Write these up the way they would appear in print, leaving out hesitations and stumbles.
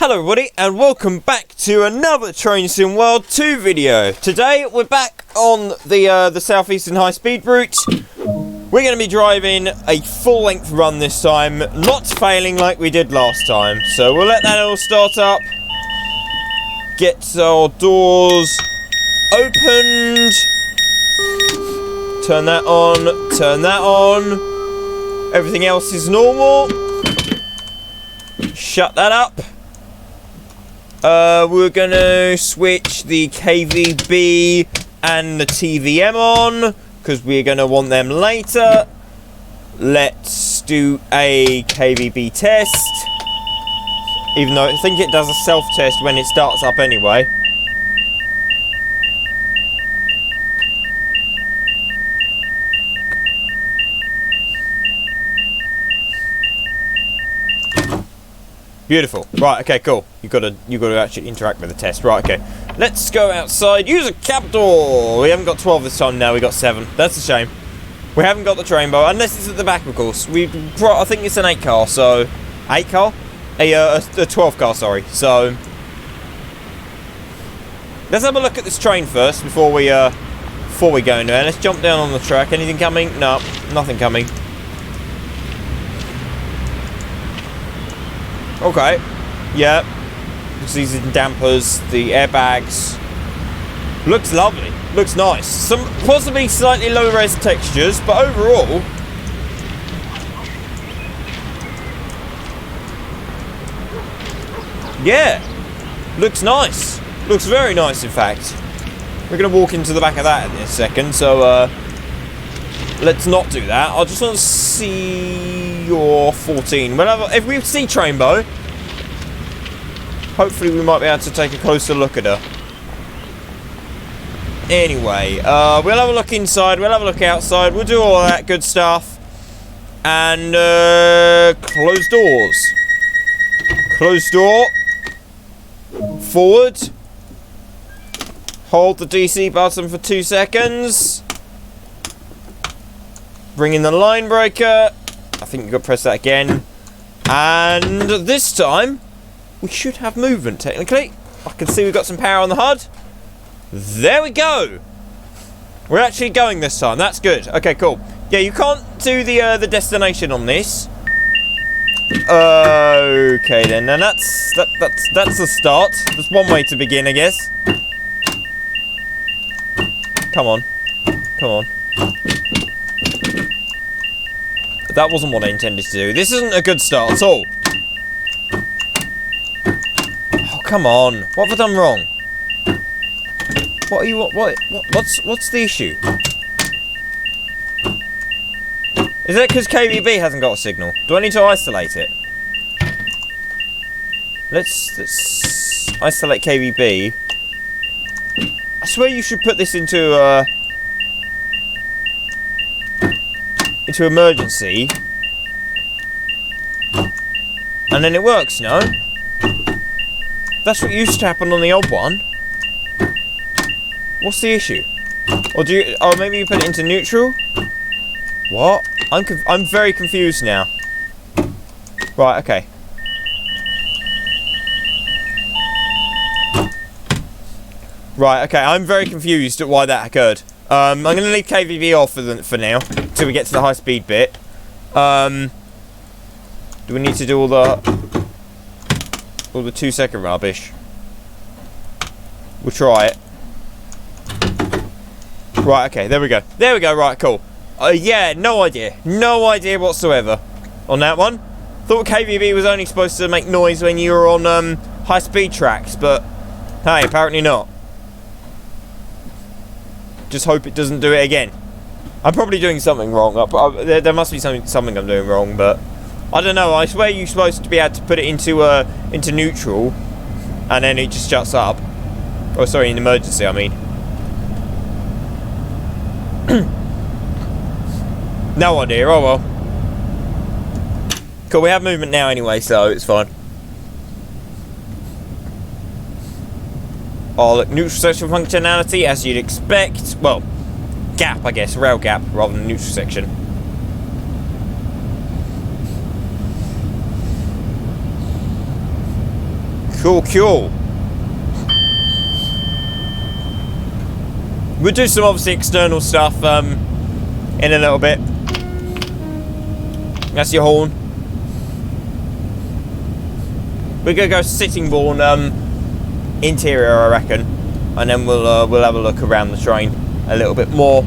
Hello everybody and welcome back to another Train Sim World 2 video. Today we're back on the Southeastern High Speed route. We're going to be driving a full length run this time, not failing like we did last time. So we'll let that all start up. Get our doors opened. Turn that on, turn that on. Everything else is normal. Shut that up. We're gonna switch the KVB and the TVM on, because we're gonna want them later. Let's do a KVB test. Even though I think it does a self-test when it starts up anyway. Beautiful. Right, okay, cool. You've got to actually interact with the test. Right, okay. Let's go outside. Use a cab door. We haven't got 12 this time now. We got 7. That's a shame. We haven't got the train bow, unless it's at the back, of course. I think it's an 8 car, so 8 car? A 12 car, sorry. So let's have a look at this train first before we go in there. Let's jump down on the track. Anything coming? No, nothing coming. Okay, yeah, these are dampers, the airbags, looks lovely, looks nice, some possibly slightly low res textures, but overall, yeah, looks nice, looks very nice in fact. We're going to walk into the back of that in a second, so let's not do that. I just want to see your 14. Whenever, if we see Trainbow, hopefully we might be able to take a closer look at her. Anyway, we'll have a look inside, we'll have a look outside, we'll do all that good stuff. And, close doors. Close door. Forward. Hold the DC button for 2 seconds. Bring in the line breaker. I think you've got to press that again. And this time, we should have movement, technically. I can see we've got some power on the HUD. There we go. We're actually going this time. That's good. Okay, cool. Yeah, you can't do the destination on this. Okay, then. And that's the start. That's one way to begin, I guess. Come on. Come on. That wasn't what I intended to do. This isn't a good start at all. Oh, come on. What have I done wrong? What are you... What's the issue? Is it because KVB hasn't got a signal? Do I need to isolate it? Let's isolate KVB. I swear you should put this into emergency, and then it works, no? That's what used to happen on the old one. What's the issue? Or do you... Oh, maybe you put it into neutral? What? I'm very confused now. Right, okay. Right, okay, I'm very confused at why that occurred. I'm going to leave KVB off for now, till we get to the high speed bit. Do we need to do all the 2-second rubbish? We'll try it. Right, okay, there we go. There we go, right, cool. Yeah, no idea. No idea whatsoever on that one. Thought KVB was only supposed to make noise when you were on high speed tracks, but hey, apparently not. Just hope it doesn't do it again. I'm probably doing something wrong. There must be something I'm doing wrong, but I don't know. I swear you're supposed to be able to put it into neutral, and then it just shuts up. Oh, sorry, in emergency, I mean. No idea. Oh well. Cool. We have movement now anyway, so it's fine. Oh, look, neutral section functionality, as you'd expect. Well, gap, I guess, rail gap, rather than neutral section. Cool, cool. We'll do some obviously external stuff in a little bit. That's your horn. We're gonna go Sittingbourne interior, I reckon, and then we'll have a look around the train a little bit more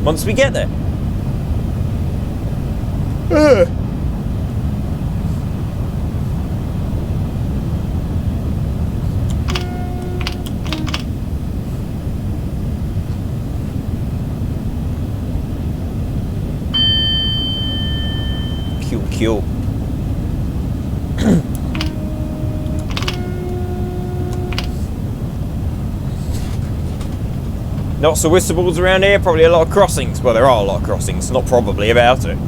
once we get there. Cool. Lots of whistleballs around here, probably a lot of crossings. Well, there are a lot of crossings, not probably about it.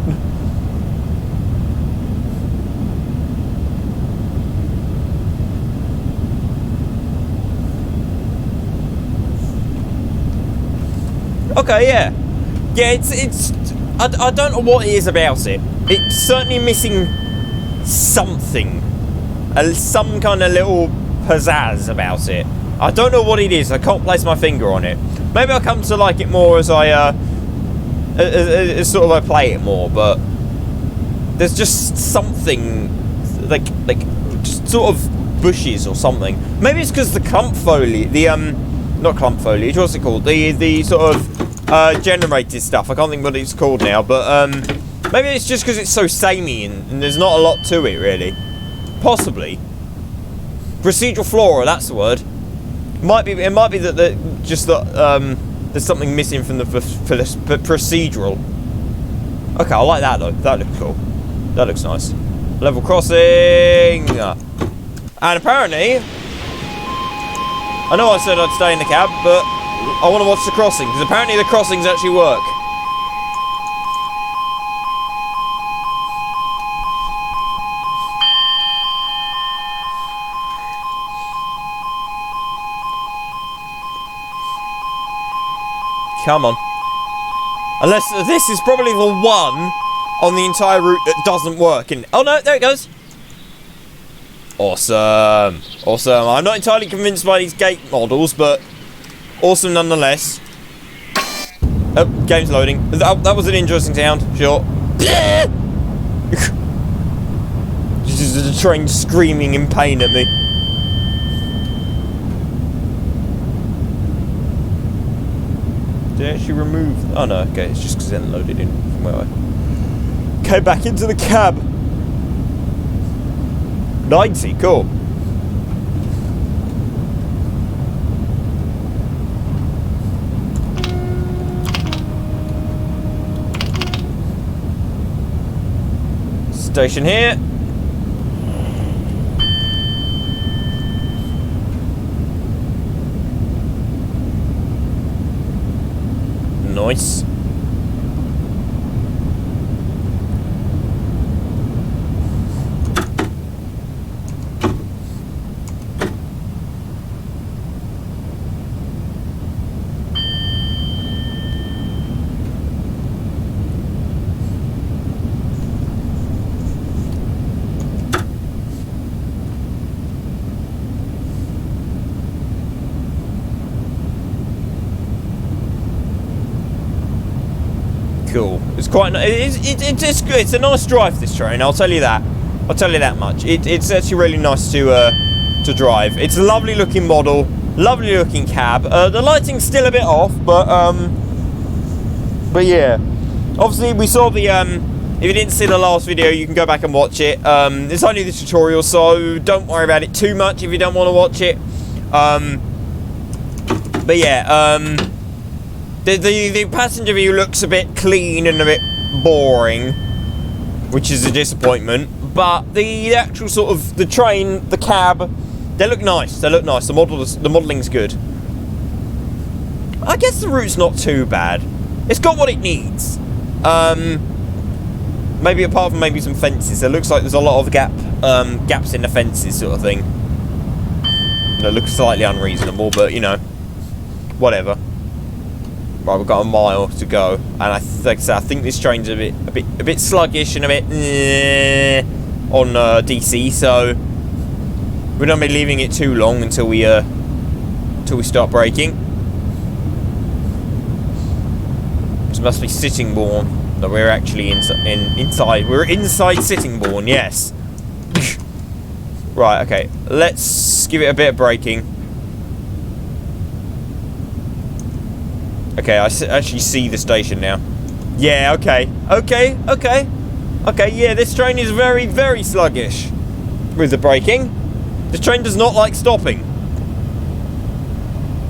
Okay, yeah. Yeah, it's I don't know what it is about it. It's certainly missing something. Some kind of little pizzazz about it. I don't know what it is. I can't place my finger on it. Maybe I'll come to like it more as I as sort of I play it more, but there's just something like just sort of bushes or something. Maybe it's because the clump foliage, not clump foliage, what's it called? The sort of generated stuff. I can't think what it's called now, but maybe it's just because it's so samey and there's not a lot to it really. Possibly. Procedural flora, that's the word. It might be that there's something missing from the procedural. Okay, I like that though. That looks cool. That looks nice. Level crossing. And apparently, I know I said I'd stay in the cab, but I want to watch the crossing because apparently the crossings actually work. Come on. Unless this is probably the one on the entire route that doesn't work. Oh no, there it goes. Awesome. Awesome. I'm not entirely convinced by these gate models, but awesome nonetheless. Oh, game's loading. That was an interesting sound, sure. Just the train screaming in pain at me. Did it actually remove? Oh no, okay, it's just because it hadn't loaded in from where I came back into the cab. 90, cool. Station here. Nice. Cool. It's quite. It's good. It's a nice drive, this train. I'll tell you that. I'll tell you that much. It's actually really nice to drive. It's a lovely looking model, lovely looking cab. The lighting's still a bit off, but yeah. Obviously, we saw the. If you didn't see the last video, you can go back and watch it. It's only the tutorial, so don't worry about it too much if you don't want to watch it. But yeah. The passenger view looks a bit clean and a bit boring, which is a disappointment. But the actual sort of the train, the cab, they look nice. They look nice. The modelling's good. I guess the route's not too bad. It's got what it needs. Maybe apart from maybe some fences, it looks like there's a lot of gaps in the fences, sort of thing. It looks slightly unreasonable, but you know, whatever. Right, we've got a mile to go, and I think this train's a bit sluggish and a bit on DC. So We don't be leaving it too long until we start braking. This must be Sittingbourne that we're actually inside. We're inside Sittingbourne, yes. Right, okay. Let's give it a bit of braking. Okay, I actually see the station now. Yeah, okay. Okay, yeah, this train is very, very sluggish with the braking. This train does not like stopping.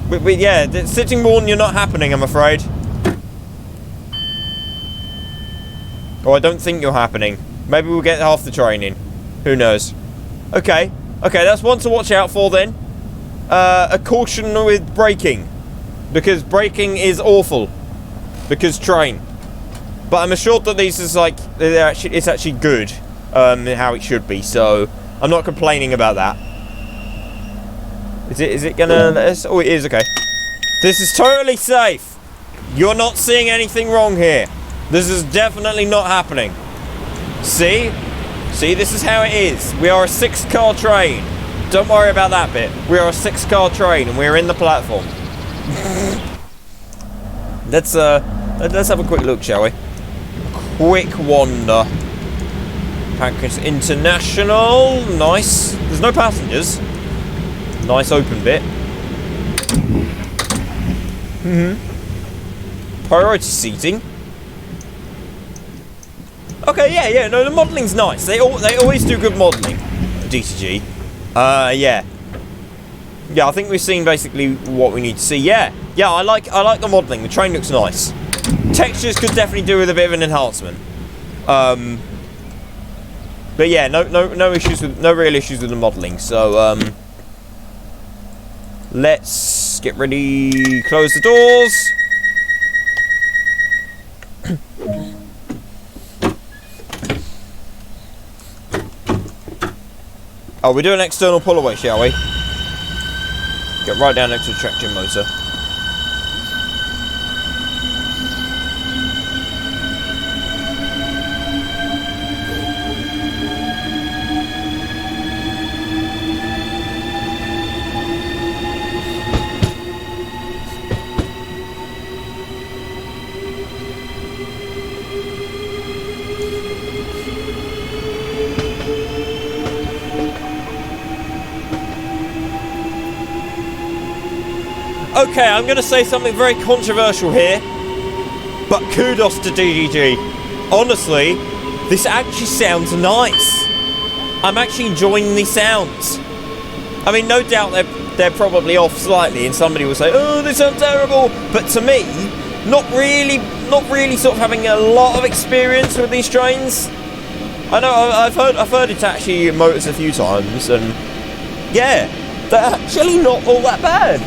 But yeah, Sittingbourne, you're not happening, I'm afraid. Oh, I don't think you're happening. Maybe we'll get half the train in. Who knows? Okay, that's one to watch out for then. A caution with braking. Because braking is awful. Because train. But I'm assured that these is like, it's actually good. How it should be, so I'm not complaining about that. Is it gonna let us? Oh, it is, okay. This is totally safe. You're not seeing anything wrong here. This is definitely not happening. See? See, this is how it is. We are a 6-car train. Don't worry about that bit. We are a 6-car train and we're in the platform. Let's have a quick look, shall we? Quick wander. Pancras International. Nice. There's no passengers. Nice open bit. Priority seating. Okay, yeah, no, the modelling's nice. They always do good modelling. DTG. Yeah. Yeah, I think we've seen basically what we need to see. Yeah, I like the modelling. The train looks nice. Textures could definitely do with a bit of an enhancement. But yeah, no real issues with the modelling. So let's get ready. Close the doors. Oh, we do an external pull away, shall we? Get right down next to the traction motor. Okay, I'm going to say something very controversial here, but kudos to DDG. Honestly, this actually sounds nice. I'm actually enjoying these sounds. I mean, no doubt they're probably off slightly, and somebody will say, "Oh, they sound terrible." But to me, not really sort of having a lot of experience with these trains. I know I've heard it actually motors a few times, and yeah, they're actually not all that bad.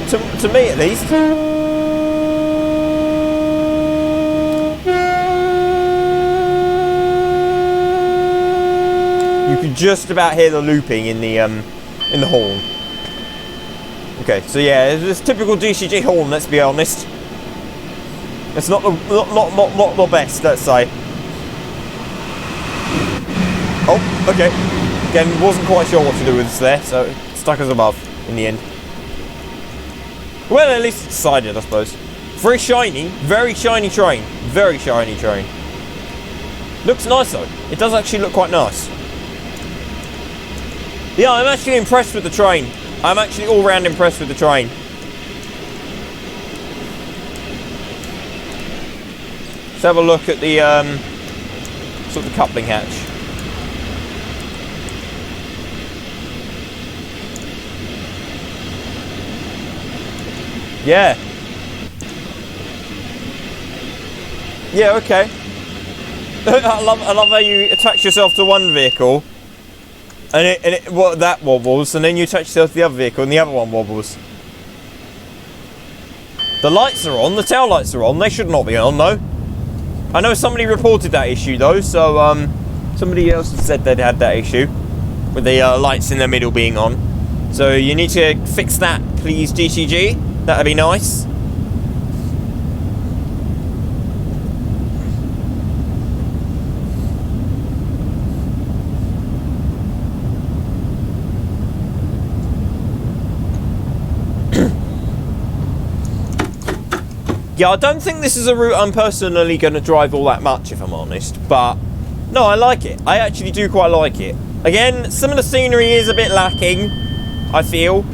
To me, at least. You can just about hear the looping in the horn. Okay, so yeah, it's typical DCG horn. Let's be honest. It's not the best, let's say. Oh, okay. Again, wasn't quite sure what to do with this there, so it stuck us above in the end. Well, at least it's decided, I suppose. Very shiny train. Very shiny train. Looks nice though. It does actually look quite nice. Yeah, I'm actually impressed with the train. I'm actually all round impressed with the train. Let's have a look at the sort of the coupling hatch. Yeah. Yeah, okay. I love how you attach yourself to one vehicle and that wobbles, and then you attach yourself to the other vehicle and the other one wobbles. The lights are on, the tail lights are on, they should not be on though. I know somebody reported that issue though, so somebody else said they'd had that issue with the lights in the middle being on. So you need to fix that, please, DCG. That'd be nice. Yeah, I don't think this is a route I'm personally going to drive all that much, if I'm honest. But, no, I like it. I actually do quite like it. Again, some of the scenery is a bit lacking, I feel.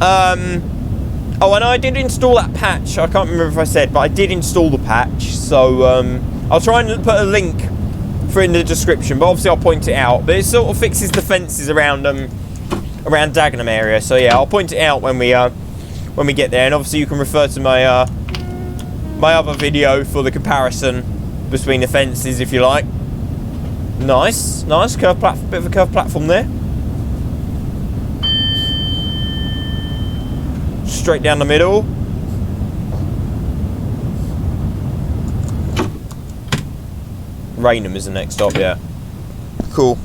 Oh, and I did install that patch. I can't remember if I said, but I did install the patch. So, I'll try and put a link for it in the description. But obviously I'll point it out. But it sort of fixes the fences around Dagenham area. So, yeah, I'll point it out when we get there. And obviously you can refer to my my other video for the comparison between the fences, if you like. Nice, nice bit of a curved platform there. Straight down the middle. Raynham is the next stop, yeah. Cool.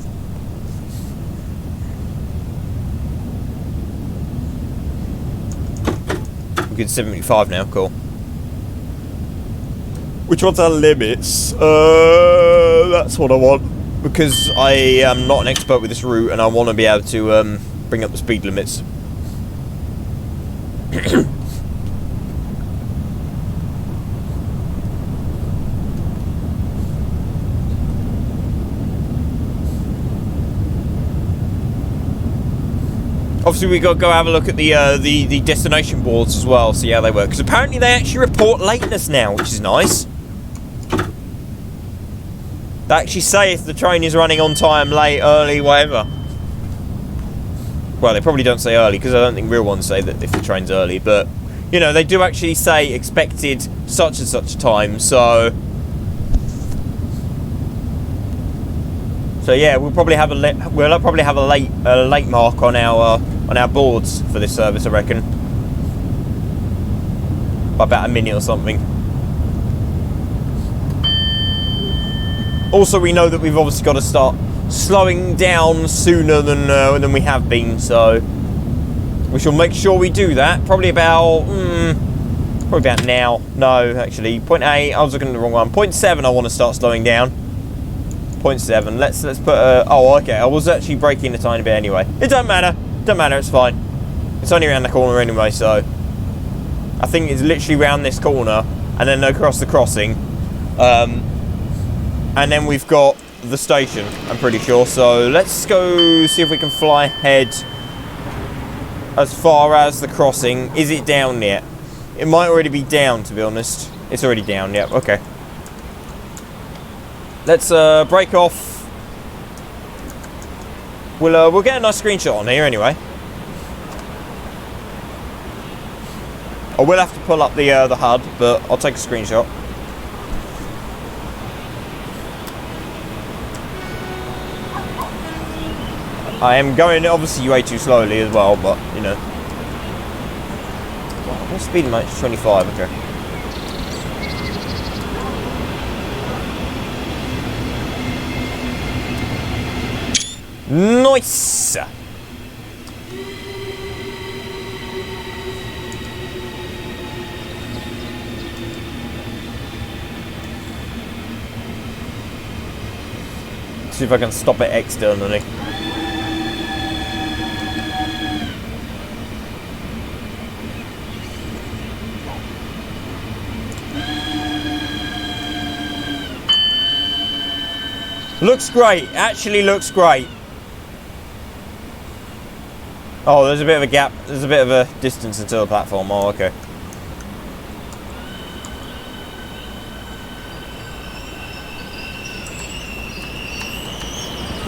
We're good 75 now, cool. Which one's our limits? That's what I want. Because I am not an expert with this route and I want to be able to bring up the speed limits. Obviously we got to go have a look at the destination boards as well, see how they work. Because apparently they actually report lateness now, which is nice. They actually say if the train is running on time, late, early, whatever. Well, they probably don't say early, because I don't think real ones say that if the train's early. But, you know, they do actually say expected such and such time, so... So yeah, we'll probably have a late mark on our boards for this service, I reckon. By about a minute or something. Also, we know that we've obviously got to start slowing down sooner than we have been, so we shall make sure we do that. Probably about now. No, actually, 0.8. I was looking at the wrong one. 0.7. I want to start slowing down. 0.7. Let's put a. Oh, okay. I was actually braking a tiny bit anyway. It don't matter. Don't matter. It's fine. It's only around the corner anyway, so I think it's literally round this corner and then across the crossing. And then we've got the station, I'm pretty sure. So let's go see if we can fly ahead as far as the crossing. Is it down yet? It might already be down, to be honest. It's already down, yeah, okay. Let's break off. We'll get a nice screenshot on here anyway. I will have to pull up the HUD, but I'll take a screenshot. I am going obviously way too slowly as well, but you know. What speed am I? 25, okay. Nice! See if I can stop it externally. Looks great, actually looks great. Oh, there's a bit of a gap, there's a bit of a distance until the platform, oh okay.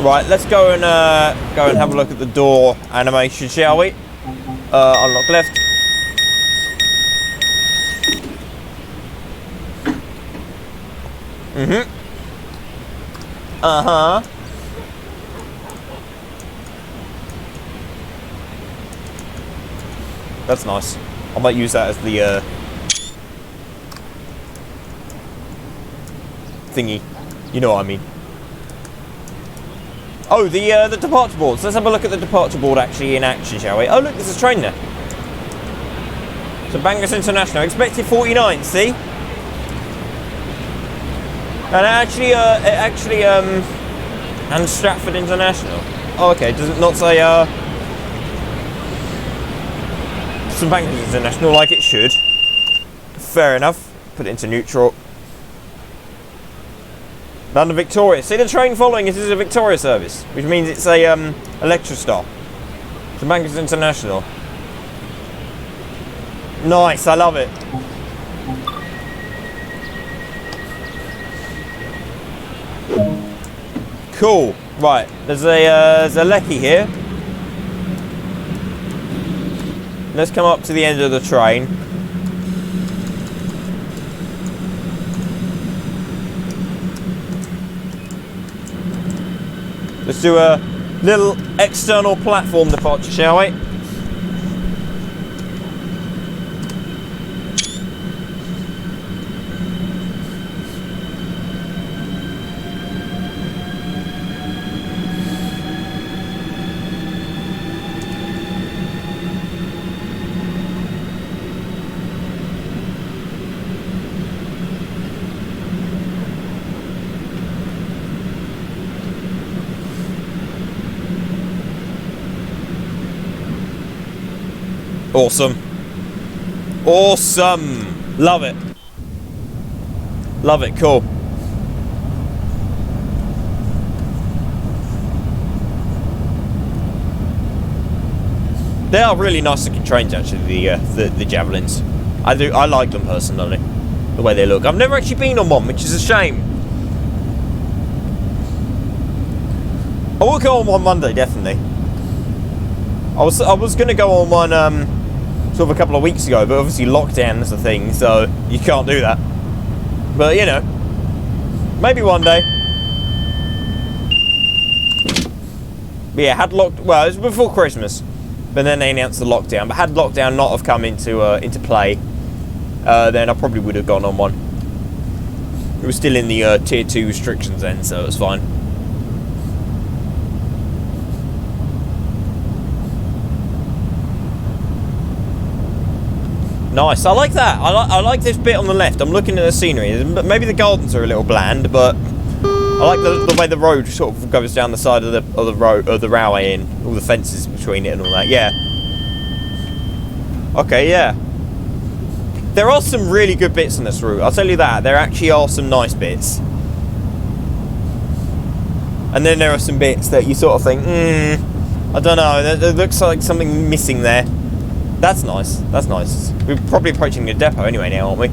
Right, let's go and have a look at the door animation, shall we? Unlock left. Mm-hmm. Uh-huh. That's nice. I might use that as the thingy. You know what I mean. Oh, the departure boards. Let's have a look at the departure board actually in action, shall we? Oh, look, there's a train there. So Bangors International. Expected 49, see? And and Stratford International. Oh, okay. Does it not say St Pancras International like it should? Fair enough. put it into neutral. London Victoria. See the train following us is a Victoria service, which means it's a Electrostar. It's a Manchester International. Nice, I love it. Cool. Right, there's a Lecky here. Let's come up to the end of the train. Let's do a little external platform departure, shall we? Awesome. Awesome. Love it. Love it. Cool. They are really nice looking trains, actually, the Javelins. I like them personally, the way they look. I've never actually been on one, which is a shame. I will go on one Monday, definitely. I was going to go on one sort of a couple of weeks ago, but obviously lockdown is a thing, so you can't do that. But you know, maybe one day. But yeah, well, it was before Christmas, but then they announced the lockdown. But had lockdown not have come into play, then I probably would have gone on one. It was still in the tier 2 restrictions then, so it was fine. Nice, I like that. I like this bit on the left. I'm looking at the scenery. Maybe the gardens are a little bland, but I like the way the road sort of goes down the side of the railway and all the fences between it and all that. Yeah. Okay, yeah. There are some really good bits on this route. I'll tell you that. There actually are some nice bits. And then there are some bits that you sort of think, I don't know. There looks like something missing there. That's nice. That's nice. We're probably approaching the depot anyway now, aren't we?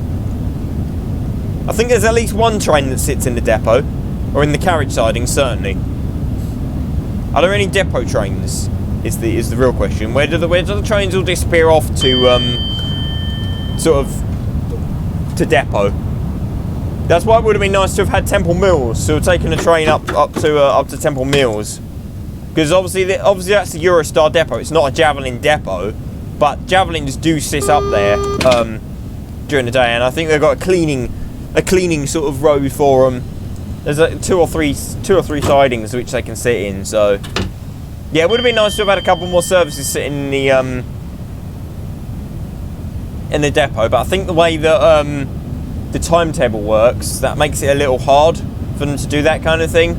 I think there's at least one train that sits in the depot, or in the carriage siding, certainly. Are there any depot trains? Is the real question. Where do the trains all disappear off to? Sort of to depot. That's why it would have been nice to have had Temple Mills. So taking a train up to Temple Mills, because obviously that's the Eurostar depot. It's not a Javelin depot. But Javelins do sit up there during the day, and I think they've got a cleaning sort of road for them. There's two or three sidings which they can sit in. So yeah, it would have been nice to have had a couple more services sitting in the depot. But I think the way that the timetable works, that makes it a little hard for them to do that kind of thing.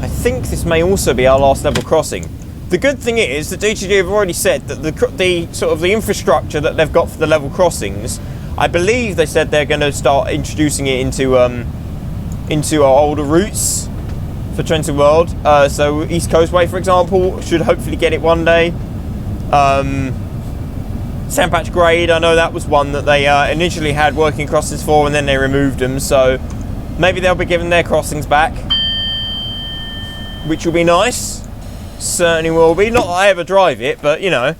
I think this may also be our last level crossing. The good thing is that DTG have already said that the sort of the infrastructure that they've got for the level crossings, I believe they said they're going to start introducing it into our older routes for Trenton World. So East Coast Way, for example, should hopefully get it one day. Sandpatch Grade, I know that was one that they initially had working crossings for, and then they removed them. So maybe they'll be giving their crossings back, which will be nice. Certainly will be. Not that I ever drive it, but you know,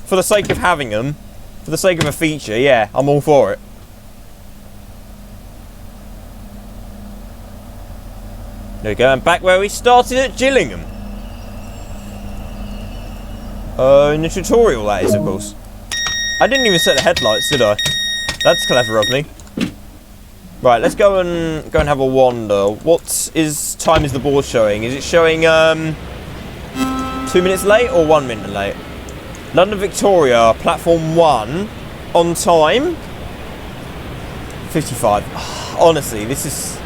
for the sake of having them, for the sake of a feature, yeah, I'm all for it. There we go, and back where we started at Gillingham. In the tutorial, that is, of course. I didn't even set the headlights, did I? That's clever of me. Right, let's go and have a wander. What time is the board showing? Is it showing 2 minutes late or 1 minute late? London Victoria, platform 1, on time 55. Honestly, this is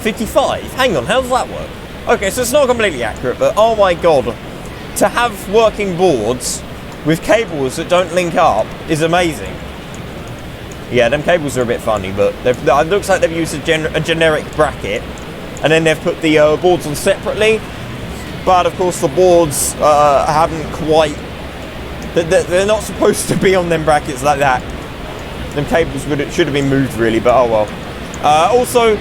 55. Hang on, how does that work? Okay, so it's not completely accurate, but oh my god, to have working boards with cables that don't link up is amazing. Yeah, them cables are a bit funny, but it looks like they've used a generic bracket, and then they've put the boards on separately. But of course, the boards haven't quite. They're not supposed to be on them brackets like that. Them cables should have been moved really, but oh well. Also,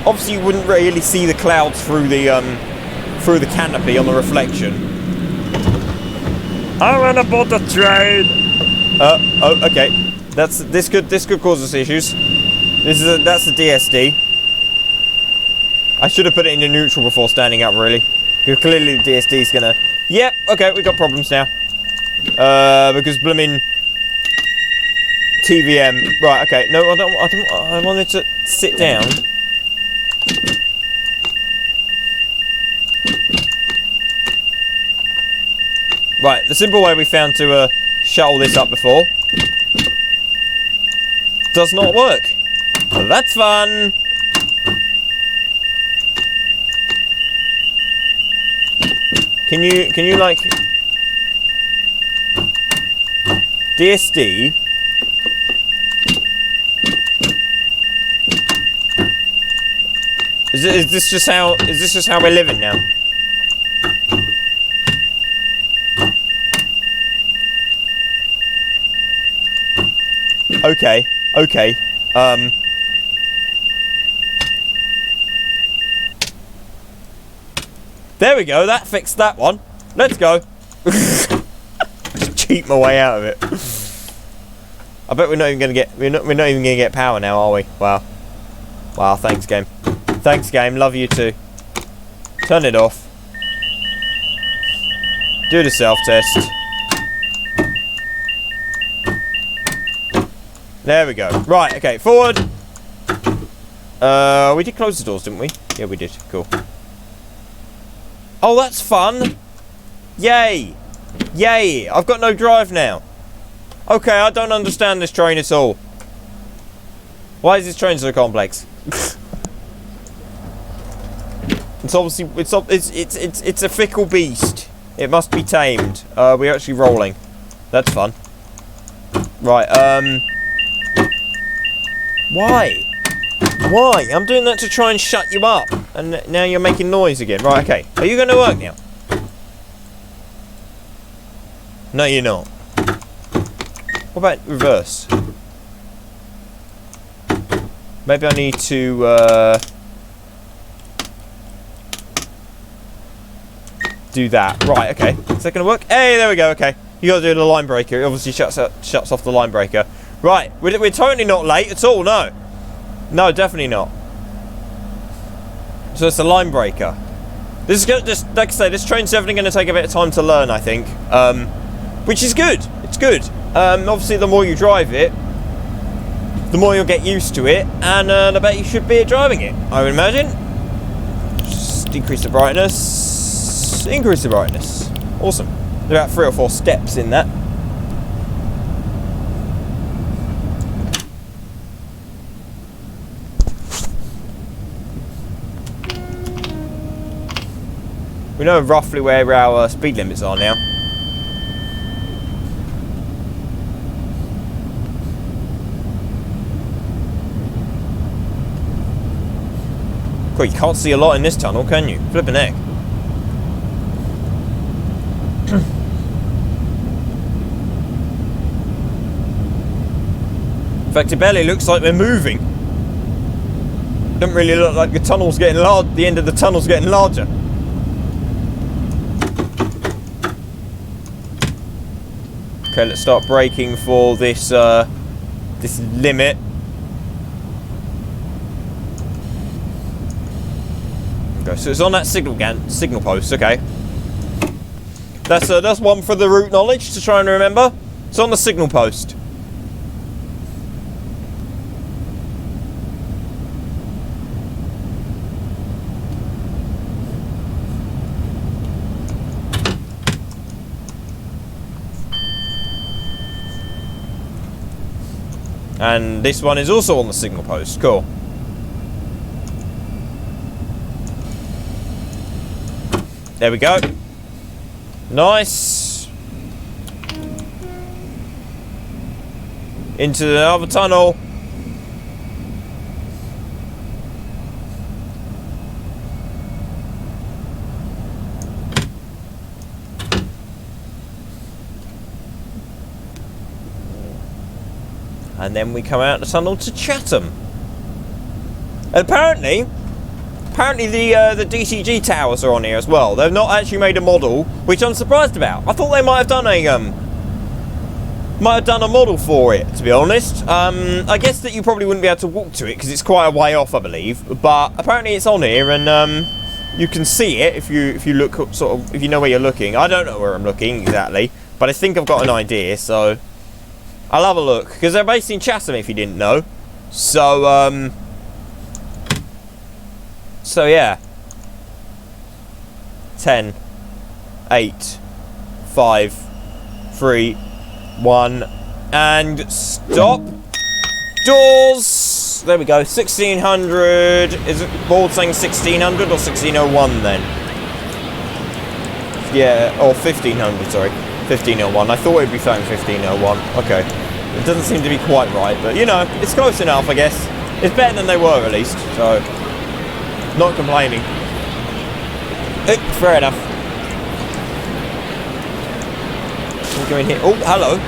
obviously, you wouldn't really see the clouds through the canopy on the reflection. I want to board the train. Oh, okay. This could cause us issues. That's the DSD. I should have put it into neutral before standing up, really. Because clearly the DSD's gonna. Yep. Okay, we got problems now. Because blooming TVM. Right. Okay. No, I don't. I wanted to sit down. Right. The simple way we found to shut all this up before does not work. Well, that's fun. Can you like DSD? Is this just how we're living now? Okay. There we go. That fixed that one. Let's go. Just cheat my way out of it. I bet we're not even gonna get power now, are we? Wow. Wow. Thanks, game. Thanks, game. Love you too. Turn it off. Do the self-test. There we go. Right. Okay. Forward. We did close the doors, didn't we? Yeah, we did. Cool. Oh, that's fun. Yay. Yay. I've got no drive now. Okay, I don't understand this train at all. Why is this train so complex? It's obviously it's a fickle beast. It must be tamed. We're actually rolling. That's fun. Right, why? Why? I'm doing that to try and shut you up. And now you're making noise again. Right, okay. Are you going to work now? No, you're not. What about reverse? Maybe I need to, do that. Right, okay. Is that going to work? Hey, there we go, okay. You got to do the line breaker. It obviously shuts off the line breaker. Right, we're totally not late at all, no. No, definitely not. So it's a line breaker. This is gonna like I say, this train's definitely going to take a bit of time to learn, I think. Which is good. It's good. Obviously, the more you drive it, the more you'll get used to it, and I bet you should be driving it, I would imagine. Just decrease the brightness. Increase the brightness. Awesome. There's about 3 or 4 steps in that. We know roughly where our speed limits are now. Cool, you can't see a lot in this tunnel, can you? Flippin' heck. In fact, it barely looks like we're moving. Doesn't really look like the tunnel's getting large. The end of the tunnel's getting larger. Okay, let's start braking for this this limit. Okay, so it's on that signal post. Okay, that's one for the route knowledge to try and remember. It's on the signal post. And this one is also on the signal post. Cool. There we go. Nice. Into the other tunnel. and then we come out the tunnel to Chatham. And apparently the DCG towers are on here as well. They've not actually made a model, which I'm surprised about. I thought they might have done a model for it, to be honest. I guess that you probably wouldn't be able to walk to it because it's quite a way off, I believe. But apparently it's on here, and you can see it if you look sort of, if you know where you're looking. I don't know where I'm looking exactly, but I think I've got an idea. So I'll have a look because they're based in Chatham, if you didn't know. So so yeah. 10, 8, 5, 3, 1, and stop. Doors. There we go. 1600. Is it board saying 1600 or 1601 then? Yeah, or 1500. Sorry, 1501. I thought it'd be saying 1501. Okay, it doesn't seem to be quite right, but you know, it's close enough, I guess. It's better than they were at least. So, not complaining. Fair enough. We'll go in here. Oh, hello.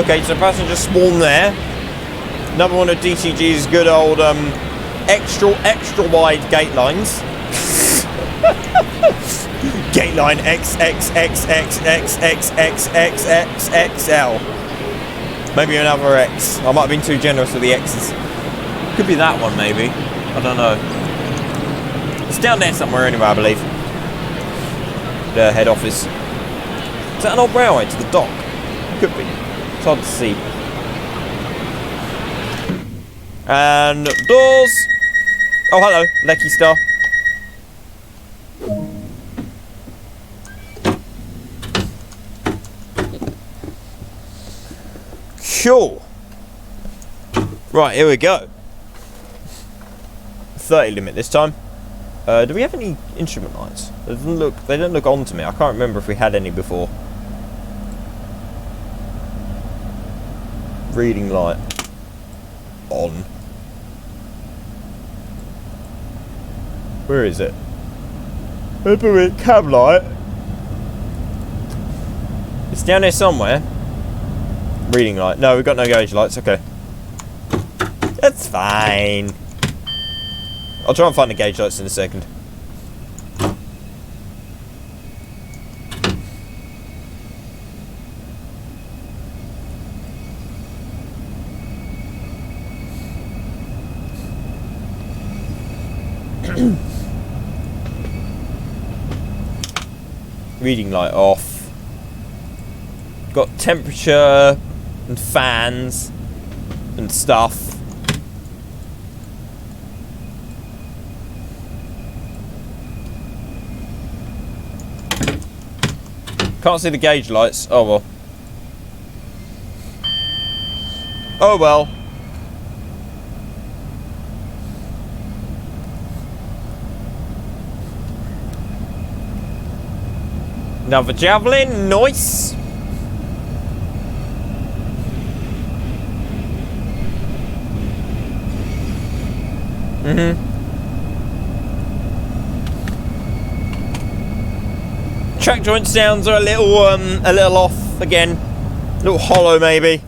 Okay, so passenger spawn there. Another one of DCG's good old extra wide gate lines. Gate line XXXXXXXXXL. Maybe another X. I might have been too generous with the X's. Could be that one, maybe. I don't know. It's down there somewhere anyway, I believe. The head office. Is that an old railway to the dock? Could be. It's hard to see. And doors. Oh, hello, Lecky Star. Cool. Right, here we go. 30 limit this time. Do we have any instrument lights? They don't look on to me. I can't remember if we had any before. Reading light. On. Where is it? Cab light. It's down there somewhere. Reading light. No, we've got no gauge lights. Okay. That's fine. I'll try and find the gauge lights in a second. Reading light off. Got temperature and fans and stuff. Can't see the gauge lights. Oh well. Oh well. Another javelin, nice. Track joint sounds are a little off again, a little hollow maybe.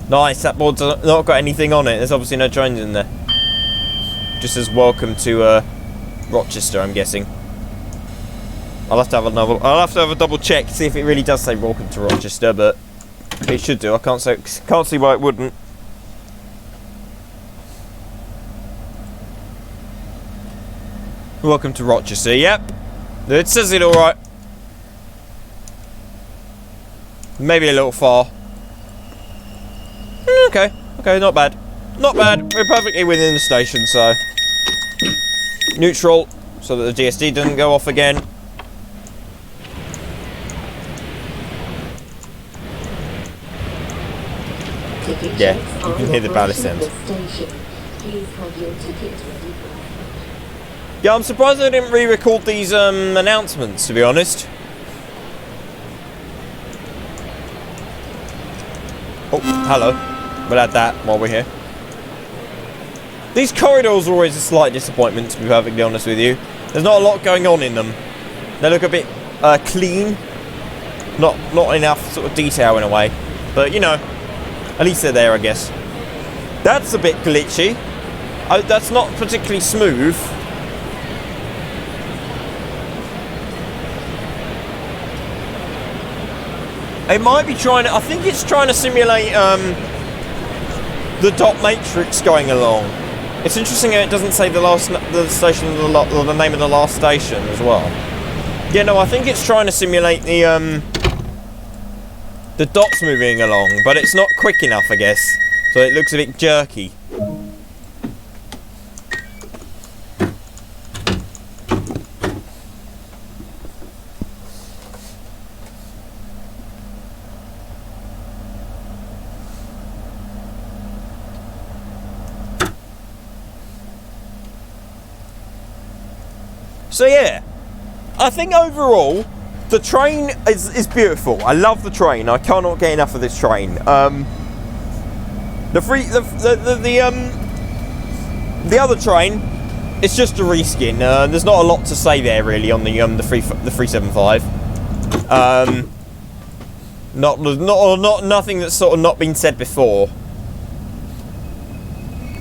Nice, that board's not got anything on it. There's obviously no trains in there. Just says welcome to Rochester, I'm guessing. I'll have to have a double check to see if it really does say welcome to Rochester, but it should do. I can't see why it wouldn't. Welcome to Rochester. Yep, it says it all right. Maybe a little far. Okay, not bad. Not bad. We're perfectly within the station, so neutral, so that the DSD doesn't go off again. Yeah, you can hear the ballast sounds. Yeah, I'm surprised they didn't re-record these announcements, to be honest. Oh, hello. We'll add that while we're here. These corridors are always a slight disappointment, to be perfectly honest with you. There's not a lot going on in them. They look a bit clean. Not enough sort of detail in a way. But, you know, at least they're there, I guess. That's a bit glitchy. That's not particularly smooth. It might be trying to... I think it's trying to simulate the dot matrix going along. It's interesting how it doesn't say the station, or the name of the last station as well. Yeah, no, I think it's trying to simulate the dots moving along, but it's not quick enough, I guess. So it looks a bit jerky. So yeah, I think overall the train is beautiful. I love the train. I cannot get enough of this train. The other train, it's just a reskin. There's not a lot to say there really on the 375. Nothing that's sort of not been said before.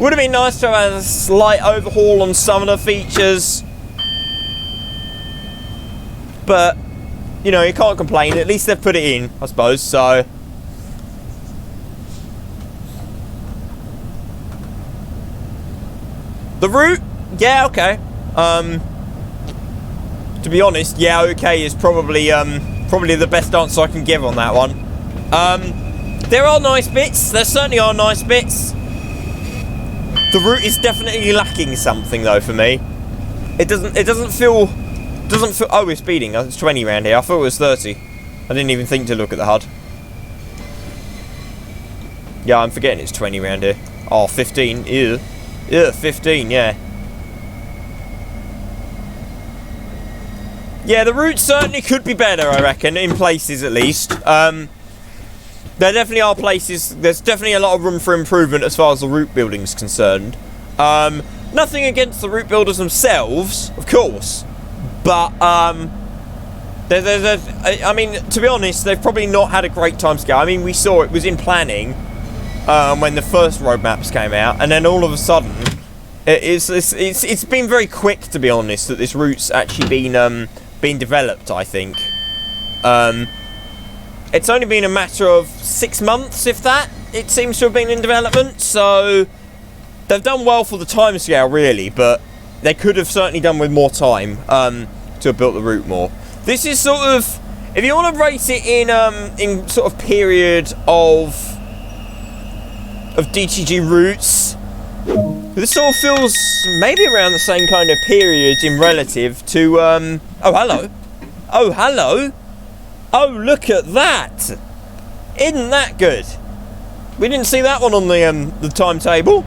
Would have been nice to have a slight overhaul on some of the features. But, you know, you can't complain. At least they've put it in, I suppose, so... The route? Yeah, okay. To be honest, yeah, okay is probably the best answer I can give on that one. There are nice bits. There certainly are nice bits. The route is definitely lacking something, though, for me. It doesn't feel... Oh, we're speeding. It's 20 around here. I thought it was 30. I didn't even think to look at the HUD. Yeah, I'm forgetting it's 20 around here. Oh, 15. Ew. Yeah, 15, yeah. Yeah, the route certainly could be better, I reckon, in places at least. There definitely are places, there's definitely a lot of room for improvement as far as the route building is concerned. Nothing against the route builders themselves, of course. But, I mean, to be honest, they've probably not had a great time scale. I mean, we saw it was in planning when the first roadmaps came out, and then all of a sudden, it's been very quick, to be honest, that this route's actually been developed, I think. It's only been a matter of 6 months, if that, it seems to have been in development, so they've done well for the time scale, really, but they could have certainly done with more time to have built the route more. This is sort of, if you want to rate it in sort of period of DTG routes, this sort of feels maybe around the same kind of period in relative to oh hello, oh hello, oh look at that, isn't that good? We didn't see that one on the timetable.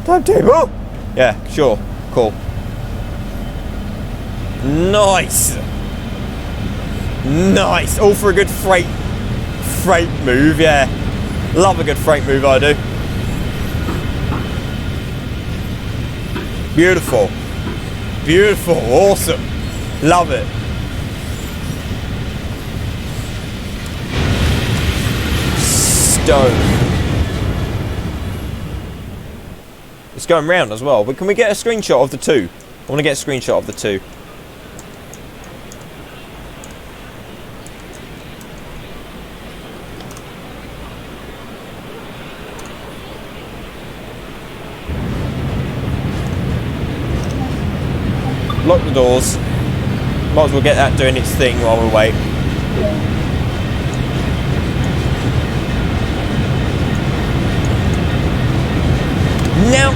Timetable? Yeah, sure. Cool. Nice. Nice. All for a good freight move, yeah. Love a good freight move, I do. Beautiful. Beautiful. Awesome. Love it. Stone. It's going round as well. But can we get a screenshot of the two? I want to get a screenshot of the two. Lock the doors. Might as well get that doing its thing while we wait. Now,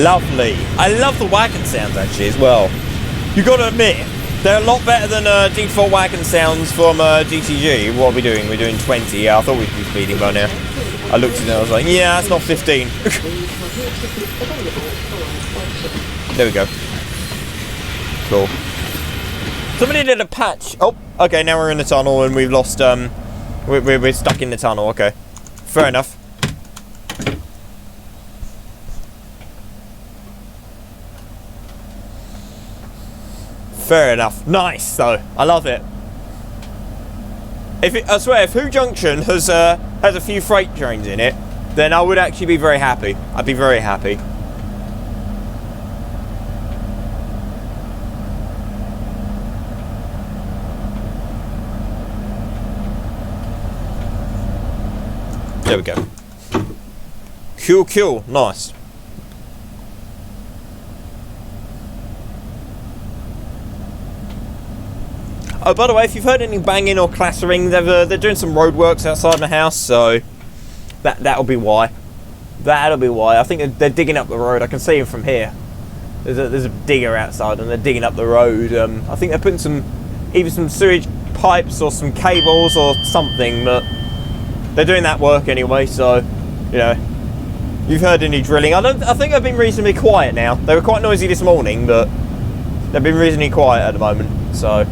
lovely. I love the wagon sounds actually as well. You got to admit, they're a lot better than default wagon sounds from DTG. What are we doing? We're doing 20. Yeah, I thought we'd be speeding by now. I looked at it, I was like, yeah, that's not 15. There we go. Cool. Somebody did a patch. Oh, okay, now we're in the tunnel and we've lost, we're stuck in the tunnel, okay. Fair enough. Fair enough. Nice, though. I love it. I swear, if Who Junction has a few freight trains in it, then I would actually be very happy. I'd be very happy. There we go. Cool. Nice. Oh, by the way, if you've heard any banging or clattering, they're doing some roadworks outside my house, so that'll be why. That'll be why. I think they're digging up the road. I can see them from here. There's a digger outside, and they're digging up the road. I think they're putting either some sewage pipes or some cables or something, but they're doing that work anyway. So, you know, you've heard any drilling. I think they've been reasonably quiet now. They were quite noisy this morning, but they've been reasonably quiet at the moment. So.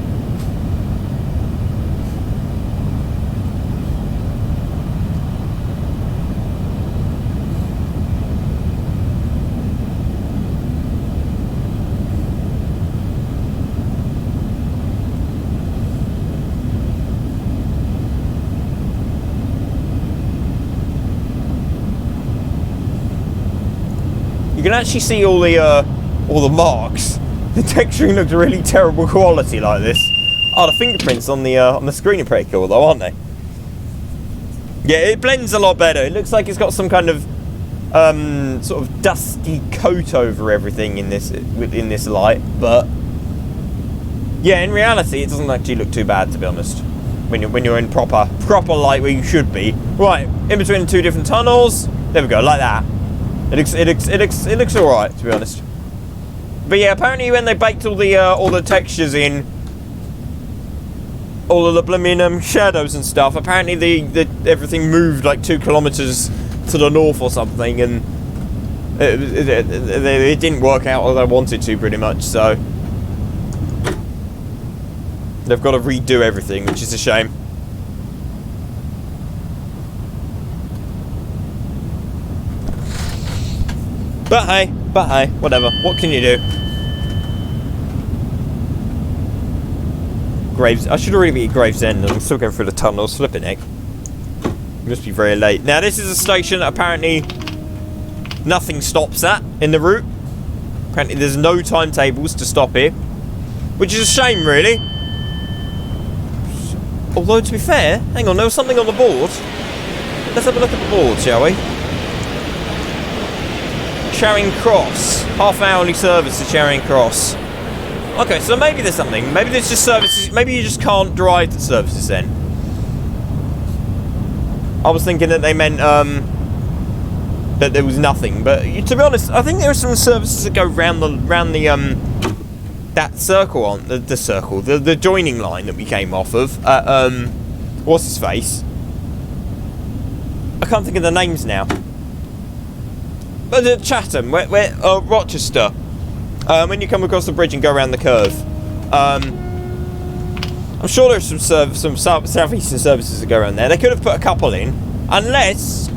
You can actually see all the marks. The texturing looks really terrible quality like this. Oh, the fingerprints on the screen are pretty cool though, aren't they? Yeah, it blends a lot better. It looks like it's got some kind of sort of dusty coat over everything in this light, but yeah, in reality, it doesn't actually look too bad, to be honest. When you're in proper light where you should be. Right, in between the two different tunnels. There we go, like that. It looks all right, to be honest. But yeah, apparently when they baked all the textures in, all of the blooming shadows and stuff, apparently the everything moved like 2 kilometers to the north or something, and it didn't work out as I wanted to, pretty much. So they've got to redo everything, which is a shame. But hey, whatever. What can you do? I should already be at Gravesend, and I'm still going through the tunnels. Flipping heck. It must be very late. Now, this is a station that apparently nothing stops at in the route. Apparently, there's no timetables to stop here, which is a shame, really. Although, to be fair, hang on, there was something on the board. Let's have a look at the board, shall we? Charing Cross. Half-hourly service to Charing Cross. Okay, so maybe there's something. Maybe there's just services. Maybe you just can't drive the services then. I was thinking that they meant that there was nothing. But to be honest, I think there are some services that go round the that circle on the joining line that we came off of. What's his face? I can't think of the names now. But Chatham, where Rochester. When you come across the bridge and go around the curve, I'm sure there's some Southeastern services that go around there. They could have put a couple in, unless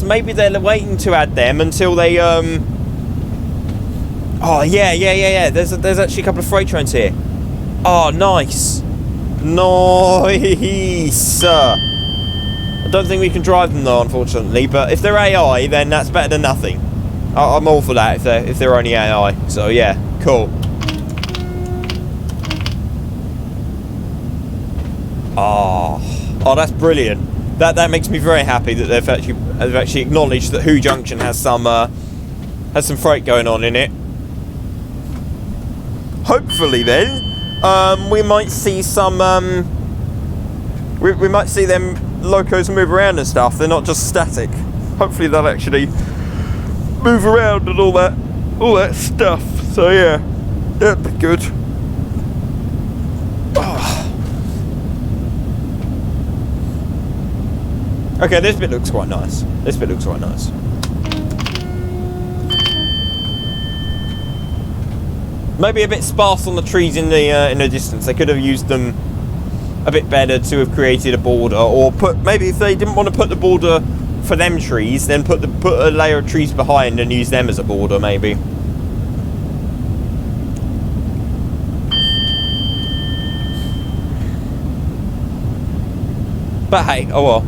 maybe they're waiting to add them until they Oh yeah. There's actually a couple of freight trains here. Oh, nice. I don't think we can drive them though, unfortunately. But if they're AI, then that's better than nothing. I'm all for that if they're only AI. So yeah, cool. Oh, that's brilliant. That makes me very happy that they've actually acknowledged that Who Junction has some freight going on in it. Hopefully, then we might see some we might see them locos move around and stuff. They're not just static. Hopefully, they'll actually move around and all that stuff. So yeah, that'd be good. Okay, this bit looks quite nice. Maybe a bit sparse on the trees in the distance. They could have used them a bit better to have created a border, or maybe if they didn't want to put the border for them trees, then put a layer of trees behind and use them as a border, maybe. But hey, oh well.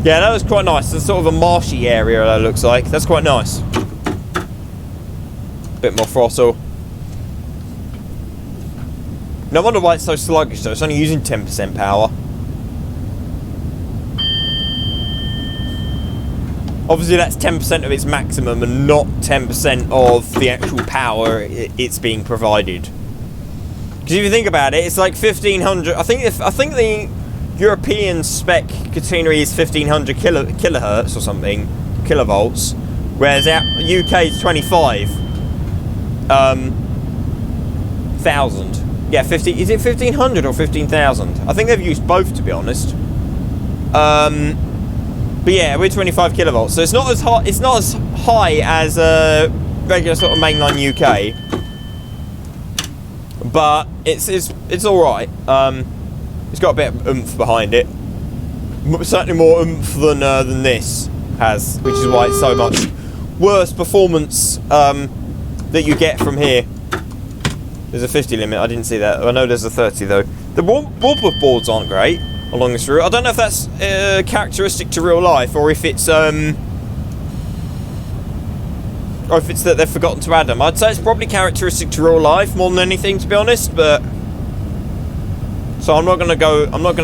Yeah, that was quite nice. It's sort of a marshy area, that looks like. That's quite nice. Bit more throttle. No wonder why it's so sluggish though. It's only using 10% power. Obviously that's 10% of its maximum and not 10% of the actual power it's being provided. Because if you think about it, it's like 1500. I think the European spec catenary is 1500 kilohertz or something, kilovolts, whereas our UK is 25,000. Yeah, 50. Is it 1500 or 15,000? I think they've used both, to be honest. But yeah, we're 25 kilovolts, so it's not as high. It's not as high as a regular sort of mainline UK, but it's all right. It's got a bit of oomph behind it. Certainly more oomph than this has, which is why it's so much worse performance that you get from here. There's a 50 limit. I didn't see that. I know there's a 30 though. The wallpaper boards aren't great along this route. I don't know if that's characteristic to real life or if it's that they've forgotten to add them. I'd say it's probably characteristic to real life more than anything, to be honest. But so I'm not gonna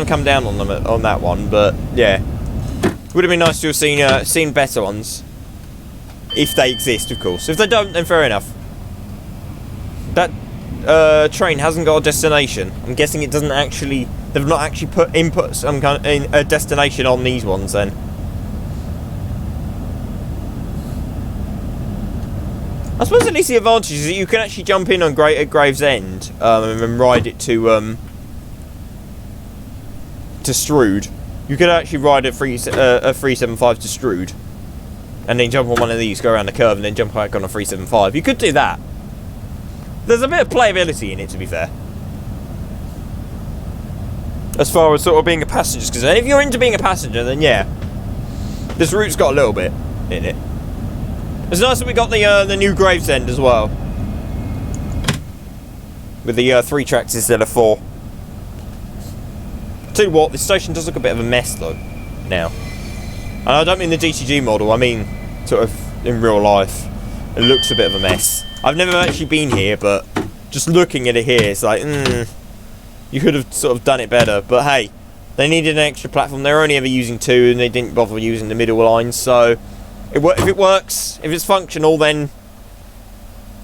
come down on them on that one. But yeah, would have been nice to have seen better ones if they exist, of course. If they don't, then fair enough. That train hasn't got a destination. I'm guessing it doesn't actually. They've not actually input some kind of a destination on these ones then. I suppose at least the advantage is that you can actually jump in on at Gravesend and ride it to Strood. You could actually ride a 375 to Strood, and then jump on one of these, go around the curve, and then jump back on a 375. You could do that. There's a bit of playability in it, to be fair. As far as sort of being a passenger is concerned, if you're into being a passenger, then yeah, this route's got a little bit in it. It's nice that we got the new Gravesend as well, with the 3 tracks instead of 4. Tell you what, this station does look a bit of a mess though now, and I don't mean the DTG model. I mean sort of in real life, it looks a bit of a mess. I've never actually been here, but just looking at it here, it's like, you could have sort of done it better. But hey, they needed an extra platform. They're only ever using 2, and they didn't bother using the middle lines. So, if it works, if it's functional, then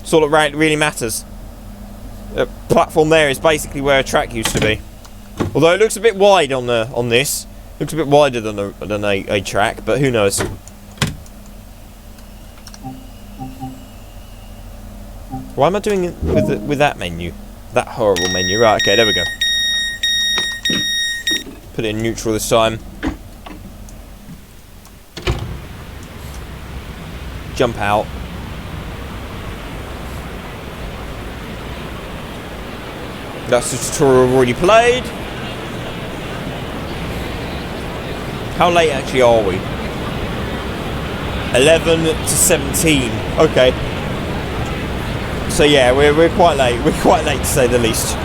it's all that really matters. The platform there is basically where a track used to be. Although it looks a bit wide on this, looks a bit wider than a track, but who knows. Why am I doing it with that menu? That horrible menu. Right, okay, there we go. Put it in neutral this time. Jump out. That's the tutorial we've already played. How late actually are we? 11 to 17. Okay. So yeah, we're quite late. We're quite late to say the least.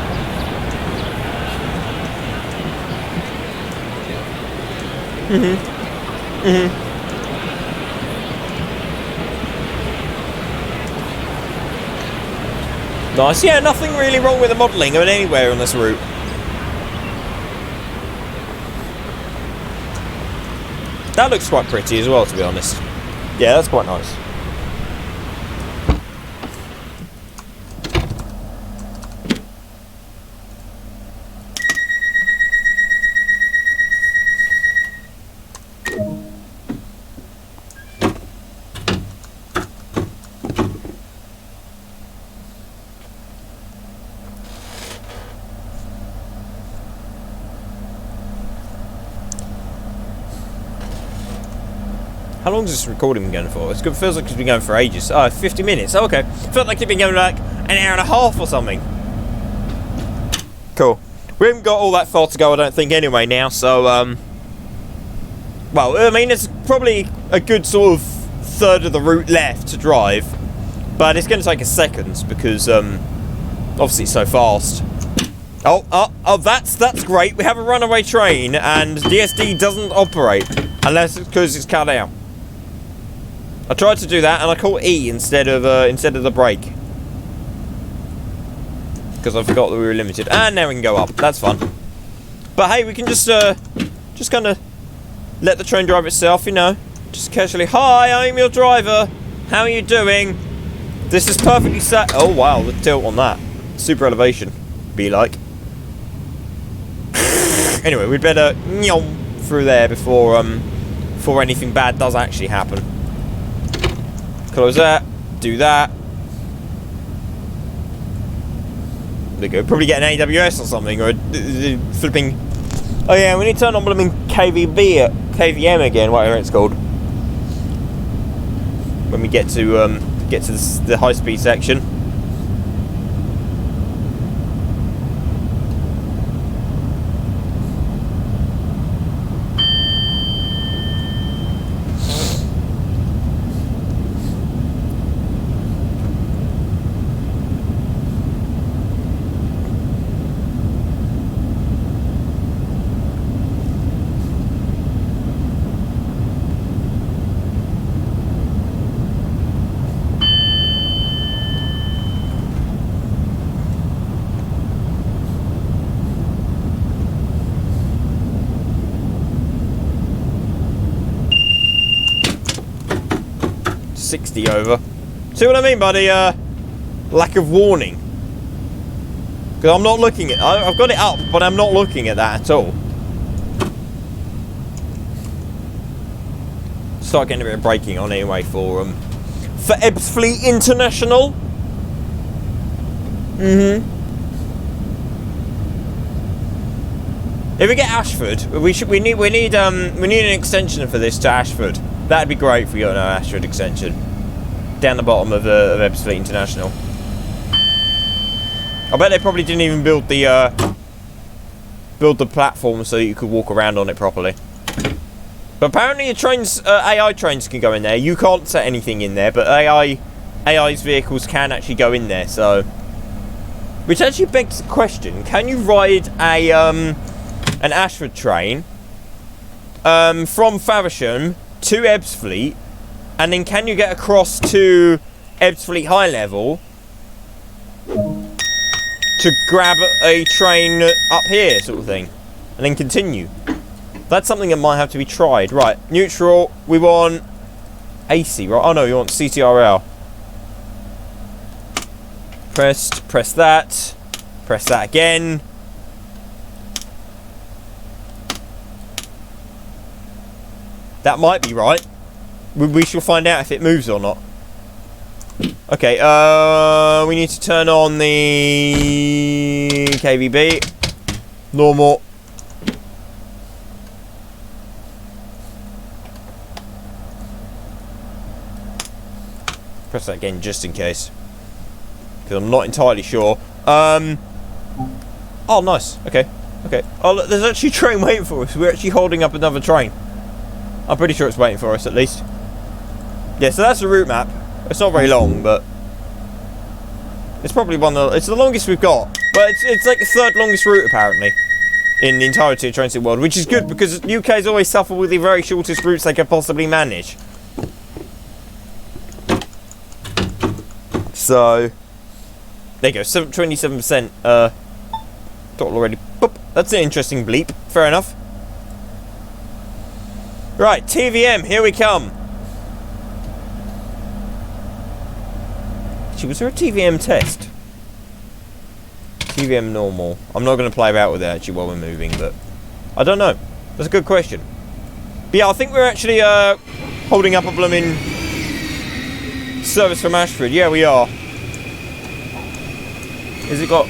Nice. Yeah, nothing really wrong with the modelling of anywhere on this route. That looks quite pretty as well, to be honest. Yeah, that's quite nice. How long has this recording been going for? It feels like it's been going for ages. Oh, 50 minutes. Oh, okay. Felt like it's been going like an hour and a half or something. Cool. We haven't got all that far to go, I don't think, anyway, now. So, well, I mean, it's probably a good sort of third of the route left to drive. But it's going to take us seconds because, obviously, it's so fast. Oh, that's great. We have a runaway train, and DSD doesn't operate unless it's because it's cut out. I tried to do that, and I caught E instead of the brake because I forgot that we were limited. And now we can go up. That's fun. But hey, we can just kind of let the train drive itself, you know, just casually. Hi, I'm your driver. How are you doing? This is perfectly set. Oh wow, the tilt on that. Super elevation. Be like. Anyway, we'd better through there before anything bad does actually happen. Close that. Do that. There we go. Probably get an AWS or something, or a flipping. Oh yeah, we need to turn on blooming KVM again, whatever it's called. When we get to the high speed section. Over. See what I mean by the lack of warning? Because I'm not looking at. I've got it up, but I'm not looking at that at all. Start getting a bit of braking on anyway for Ebbsfleet International. If we get Ashford, we need an extension for this to Ashford. That'd be great if we got an Ashford extension down the bottom of Ebbsfleet International. I bet they probably didn't even build the platform so that you could walk around on it properly. But apparently the trains, AI trains can go in there. You can't set anything in there, but AI's vehicles can actually go in there. So, which actually begs the question: can you ride an Ashford train from Faversham to Ebbsfleet, and then can you get across to Ebbsfleet High Level to grab a train up here, sort of thing, and then continue? That's something that might have to be tried. Right, neutral, we want AC, right? Oh no, you want CTRL. Press that again. That might be right. We shall find out if it moves or not. Okay, we need to turn on the KVB. Normal. Press that again just in case, because I'm not entirely sure. Oh, nice. Okay. Oh, look, there's actually a train waiting for us. We're actually holding up another train. I'm pretty sure it's waiting for us, at least. Yeah, so that's the route map. It's not very long, but it's probably it's the longest we've got. But it's like the third longest route, apparently, in the entirety of Transit World, which is good, because UK's always suffer with the very shortest routes they can possibly manage. So, there you go, 27% total already. Boop. That's an interesting bleep. Fair enough. Right, TVM, here we come. Actually, was there a TVM test? TVM normal. I'm not going to play about with it actually while we're moving, but I don't know. That's a good question. But yeah, I think we're actually holding up a blooming service from Ashford. Yeah, we are. Has it got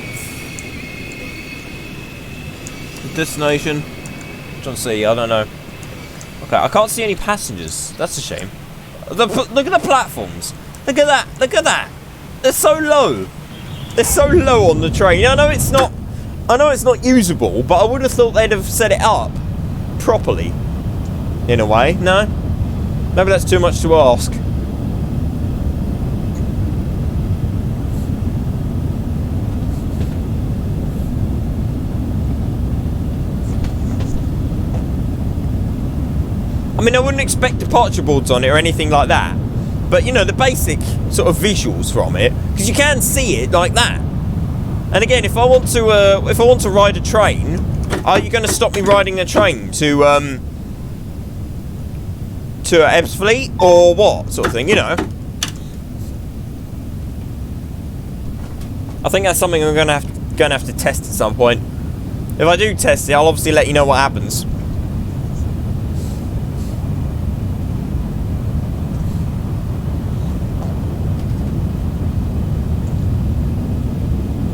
a destination? I'm trying to see. I don't know. Okay, I can't see any passengers. That's a shame. Look at the platforms. Look at that. Look at that. They're so low. They're so low on the train. I know it's not usable, but I would have thought they'd have set it up properly. In a way, no? Maybe that's too much to ask. mean, I wouldn't expect departure boards on it or anything like that, but you know, the basic sort of visuals from it, because you can see it like that. And again, if I want to ride a train, are you going to stop me riding a train to Ebbsfleet or what sort of thing? You know, I think that's something I'm going to have to test at some point. If I do test it, I'll obviously let you know what happens.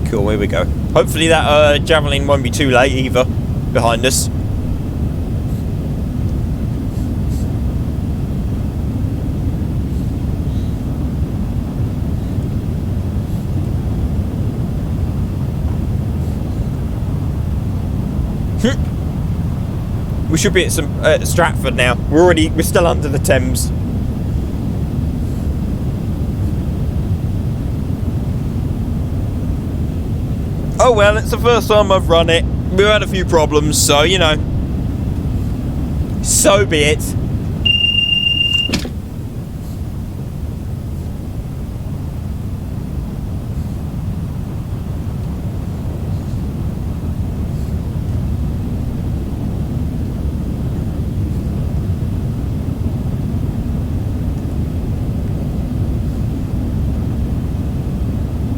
Cool, here we go. Hopefully that Javelin won't be too late either, behind us. We should be at Stratford now. We're still under the Thames. Oh well, it's the first time I've run it. We've had a few problems, so you know. So be it.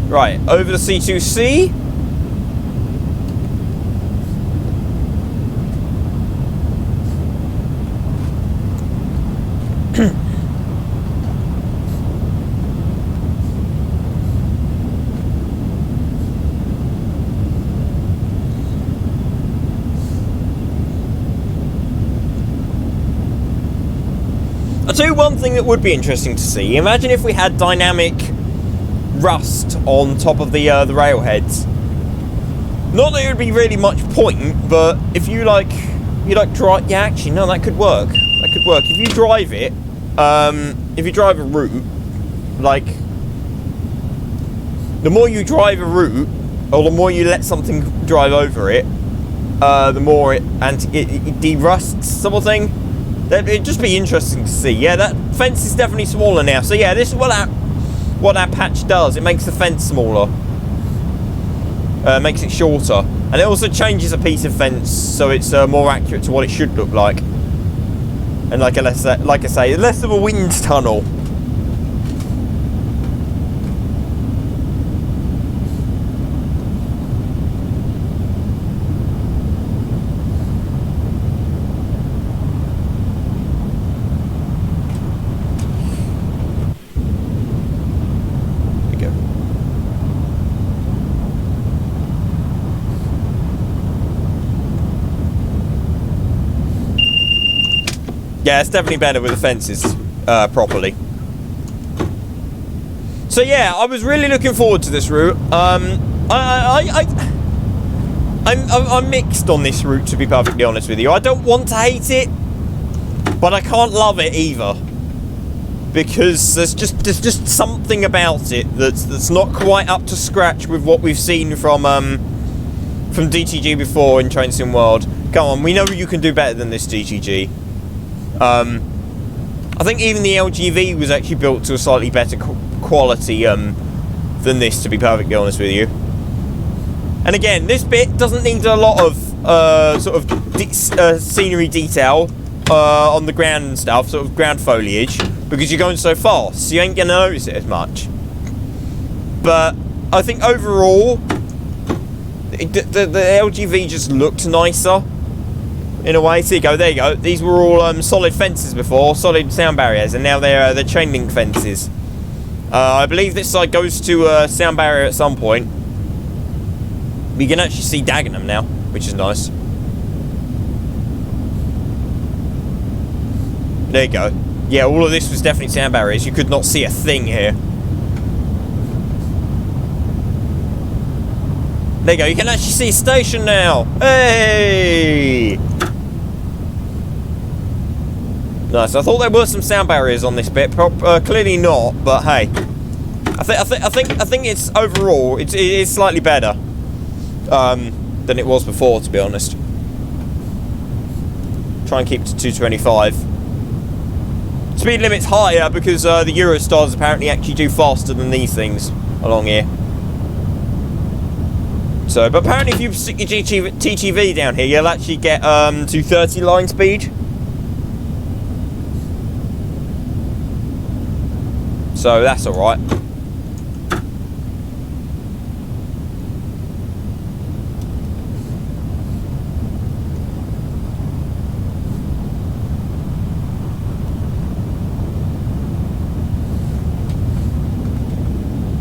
Right, over the C2C. I'll tell you one thing that would be interesting to see. Imagine if we had dynamic rust on top of the railheads. Not that it would be really much point, but if you drive, yeah, actually no, that could work. That could work if you drive it. If you drive a route, like the more you drive a route, or the more you let something drive over it, the more it derusts, sort of thing. It'd just be interesting to see. Yeah, that fence is definitely smaller now. So yeah, this is what that patch does. It makes the fence smaller. Makes it shorter. And it also changes a piece of fence so it's more accurate to what it should look like. And like I say, less of a wind tunnel. Yeah, it's definitely better with the fences properly. So yeah, I was really looking forward to this route. I'm mixed on this route, to be perfectly honest with you. I don't want to hate it, but I can't love it either, because there's just something about it that's not quite up to scratch with what we've seen from DTG before in Train Sim World. Come on, we know you can do better than this, DTG. I think even the LGV was actually built to a slightly better quality than this, to be perfectly honest with you. And again, this bit doesn't need a lot of sort of scenery detail on the ground and stuff, sort of ground foliage, because you're going so fast, so you ain't gonna notice it as much. But I think overall, the LGV just looked nicer. In a way, so there you go. These were all solid fences before, solid sound barriers, and now they're chain link fences. I believe this side goes to a sound barrier at some point. We can actually see Dagenham now, which is nice. There you go. Yeah, all of this was definitely sound barriers. You could not see a thing here. There you go. You can actually see a station now. Hey! Nice. I thought there were some sound barriers on this bit. Clearly not, but hey, I think it's overall it is slightly better than it was before, to be honest. Try and keep it to 225. Speed limit's higher because the Eurostars apparently actually do faster than these things along here. So, but apparently if you stick your TGV down here, you'll actually get to 30 line speed. So that's alright.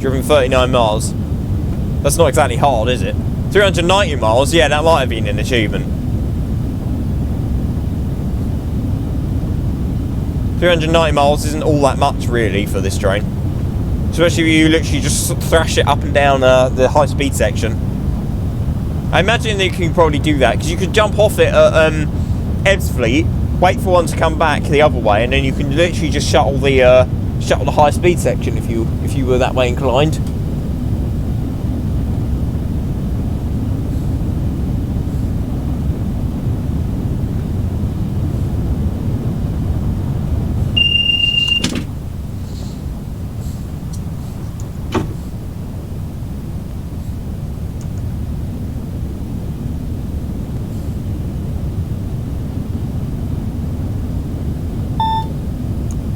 Driven 39 miles. That's not exactly hard, is it? 390 miles, yeah, that might have been an achievement. 390 miles isn't all that much, really, for this train. Especially if you literally just thrash it up and down the high-speed section. I imagine that you can probably do that, because you could jump off it at Ebbsfleet, wait for one to come back the other way, and then you can literally just shuttle the high-speed section if you were that way inclined.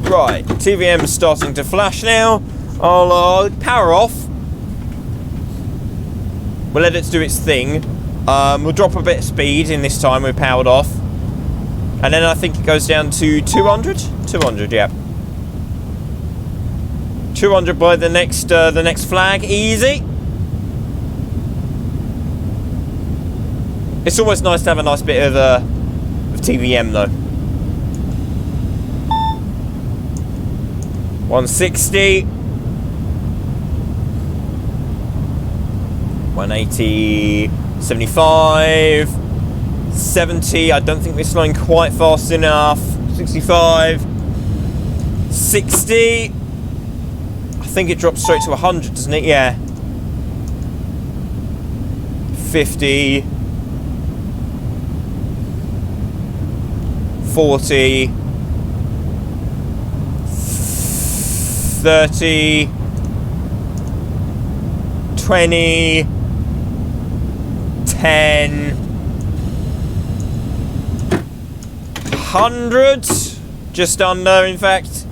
Right, TVM is starting to flash now. I'll power off. We'll let it do its thing. We'll drop a bit of speed in this time we've powered off. And then I think it goes down to 200? 200, yeah. 200 by the next flag, easy. It's always nice to have a nice bit of TVM though. 160, 180, 75, 70. I don't think we're slowing quite fast enough. 65, 60. I think it drops straight to 100, doesn't it? Yeah. 50, 40. 30, 20, 10, 100, just under in fact.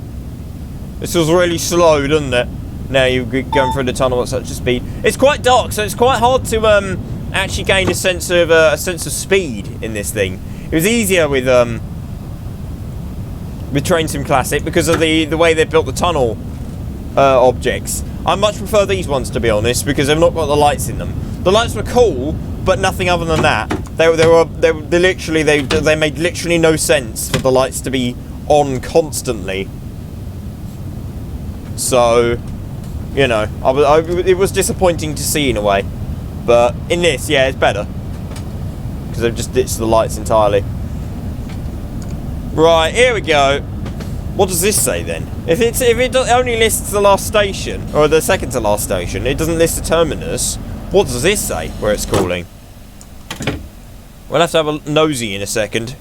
This was really slow, doesn't it? Now you're going through the tunnel at such a speed. It's quite dark, so it's quite hard to actually gain a sense of speed in this thing. It was easier with Train Sim Classic because of the way they built the tunnel objects. I much prefer these ones, to be honest, because they've not got the lights in them. The lights were cool, but nothing other than that. They made literally no sense for the lights to be on constantly. So, you know, it was disappointing to see in a way. But in this, yeah, it's better because they've just ditched the lights entirely. Right, here we go. What does this say then? If it only lists the last station, or the second to last station, it doesn't list the terminus, what does this say where it's calling? We'll have to have a nosy in a second.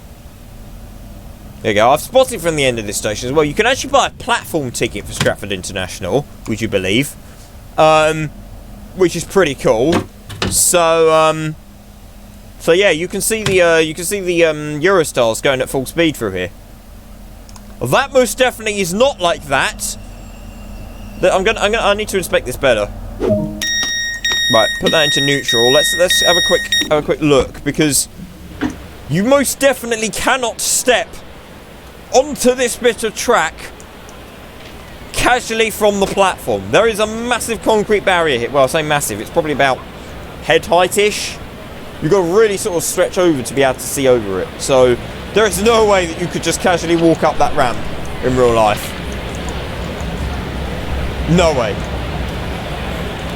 There you go. I've spotted from the end of this station as well. You can actually buy a platform ticket for Stratford International, would you believe? Which is pretty cool. So yeah, you can see the Eurostars going at full speed through here. That most definitely is not like that. I need to inspect this better. Right, put that into neutral. Let's have a quick look, because you most definitely cannot step onto this bit of track casually from the platform. There is a massive concrete barrier here. Well, I say massive, it's probably about head height-ish. You've got to really sort of stretch over to be able to see over it. So there is no way that you could just casually walk up that ramp in real life. No way.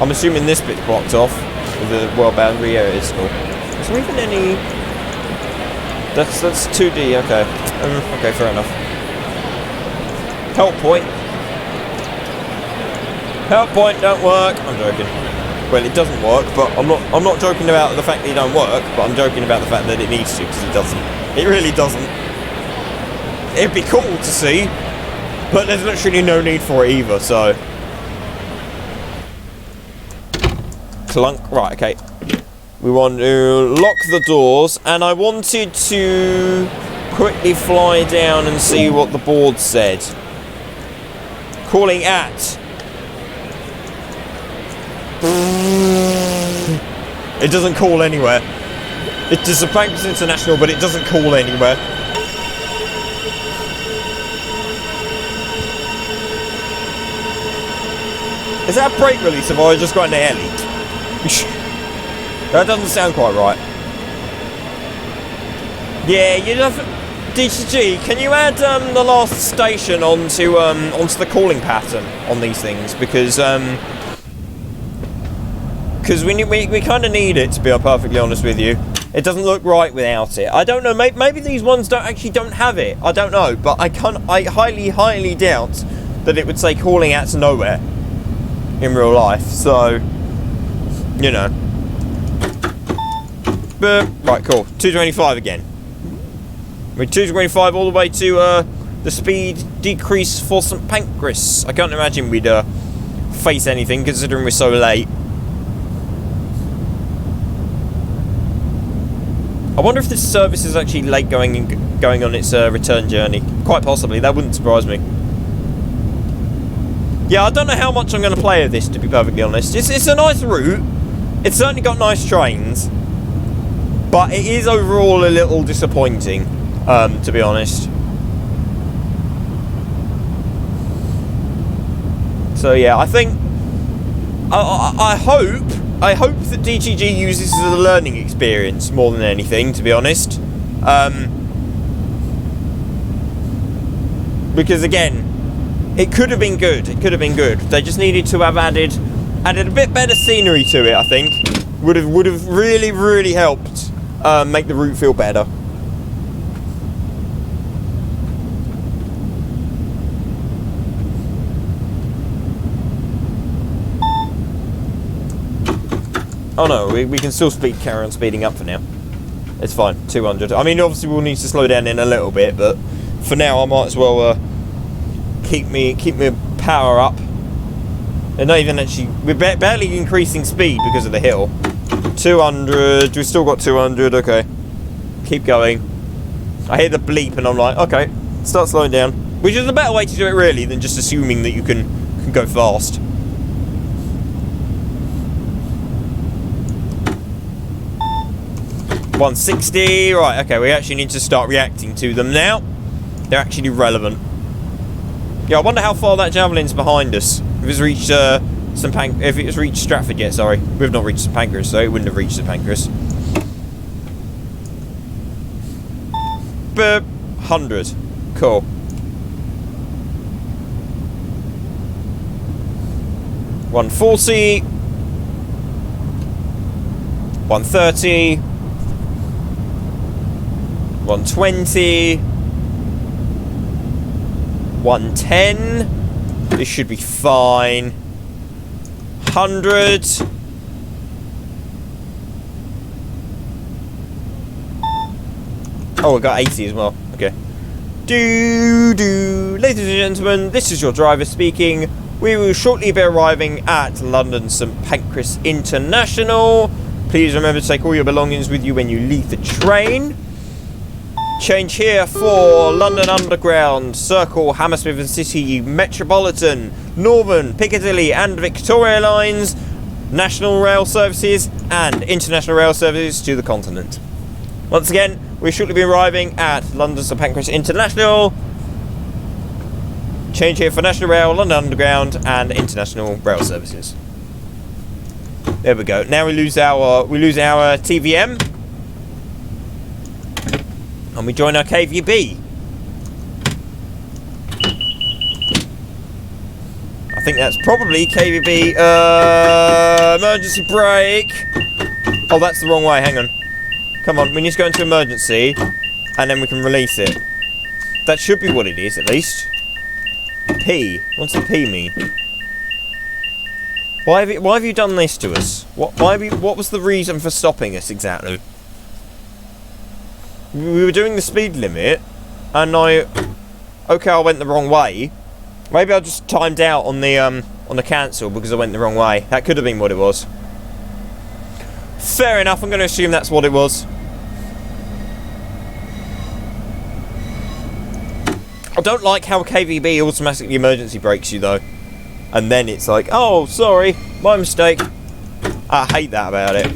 I'm assuming this bit's blocked off with the world boundary. Yeah, it is cool. Is there even any... That's 2D, okay. Okay, fair enough. Help point. Help point don't work. I'm joking. Well, it doesn't work, but I'm not joking about the fact that it don't work, but I'm joking about the fact that it needs to, because it doesn't. It really doesn't. It'd be cool to see, But there's literally no need for it either, so... Clunk. Right, okay. We want to lock the doors, and I wanted to quickly fly down and see what the board said. Calling at... It doesn't call anywhere. It's a Pancras International, but it doesn't call anywhere. Is that a brake release, or have I just got an air leak? That doesn't sound quite right. Yeah, you'd have... DTG, can you add the last station onto the calling pattern on these things? Because we kind of need it, to be perfectly honest with you. It doesn't look right without it. I don't know, maybe these ones don't have it. I don't know, but I highly doubt that it would say calling out to nowhere in real life, so, you know. But, right, cool. 225 again. We're 225 all the way to the speed decrease for St Pancras. I can't imagine we'd face anything considering we're so late. I wonder if this service is actually late going on its return journey. Quite possibly, that wouldn't surprise me. Yeah, I don't know how much I'm going to play of this, to be perfectly honest. It's a nice route. It's certainly got nice trains. But it is overall a little disappointing, to be honest. So yeah, I think... I hope that DTG uses this as a learning experience more than anything, to be honest. Because again, it could have been good. It could have been good. They just needed to have added a bit better scenery to it, I think. Would have really helped make the route feel better. Oh no, we can still carry on speeding up for now. It's fine, 200. I mean, obviously we'll need to slow down in a little bit, but for now I might as well keep me power up. And not even actually, we're barely increasing speed because of the hill. 200, we've still got 200, okay. Keep going. I hear the bleep and I'm like, okay, start slowing down. Which is a better way to do it really than just assuming that you can go fast. $160, right, okay, we actually need to start reacting to them now. They're actually relevant. Yeah, I wonder how far that javelin's behind us. If it's reached if it's reached Stratford yet, sorry. We've not reached St Pancras, so it wouldn't have reached St Pancras. But 100. Cool. $140. $130. $120. $110. This should be fine. 100. Oh, I got 80 as well. Okay. Ladies and gentlemen, this is your driver speaking. We will shortly be arriving at London St Pancras International. Please remember to take all your belongings with you when you leave the train. Change here for London Underground, Circle, Hammersmith and City, Metropolitan, Northern, Piccadilly and Victoria lines, national rail services and international rail services to the continent. Once again, we shortly be arriving at London St Pancras International. Change here for National Rail, London Underground and international rail services. There we go. Now we lose our TVM. And we join our KVB. I think that's probably KVB. Emergency brake. Oh, that's the wrong way. Hang on. Come on, we need to go into emergency. And then we can release it. That should be what it is, at least. P. What's the P mean? Why have you done this to us? What was the reason for stopping us exactly? We were doing the speed limit, and I went the wrong way, Maybe I just timed out on the cancel because I went the wrong way. That could have been what it was. Fair enough, I'm going to assume that's what it was. I don't like how KVB automatically emergency brakes you though. And then it's like, oh, sorry, my mistake. I hate that about it.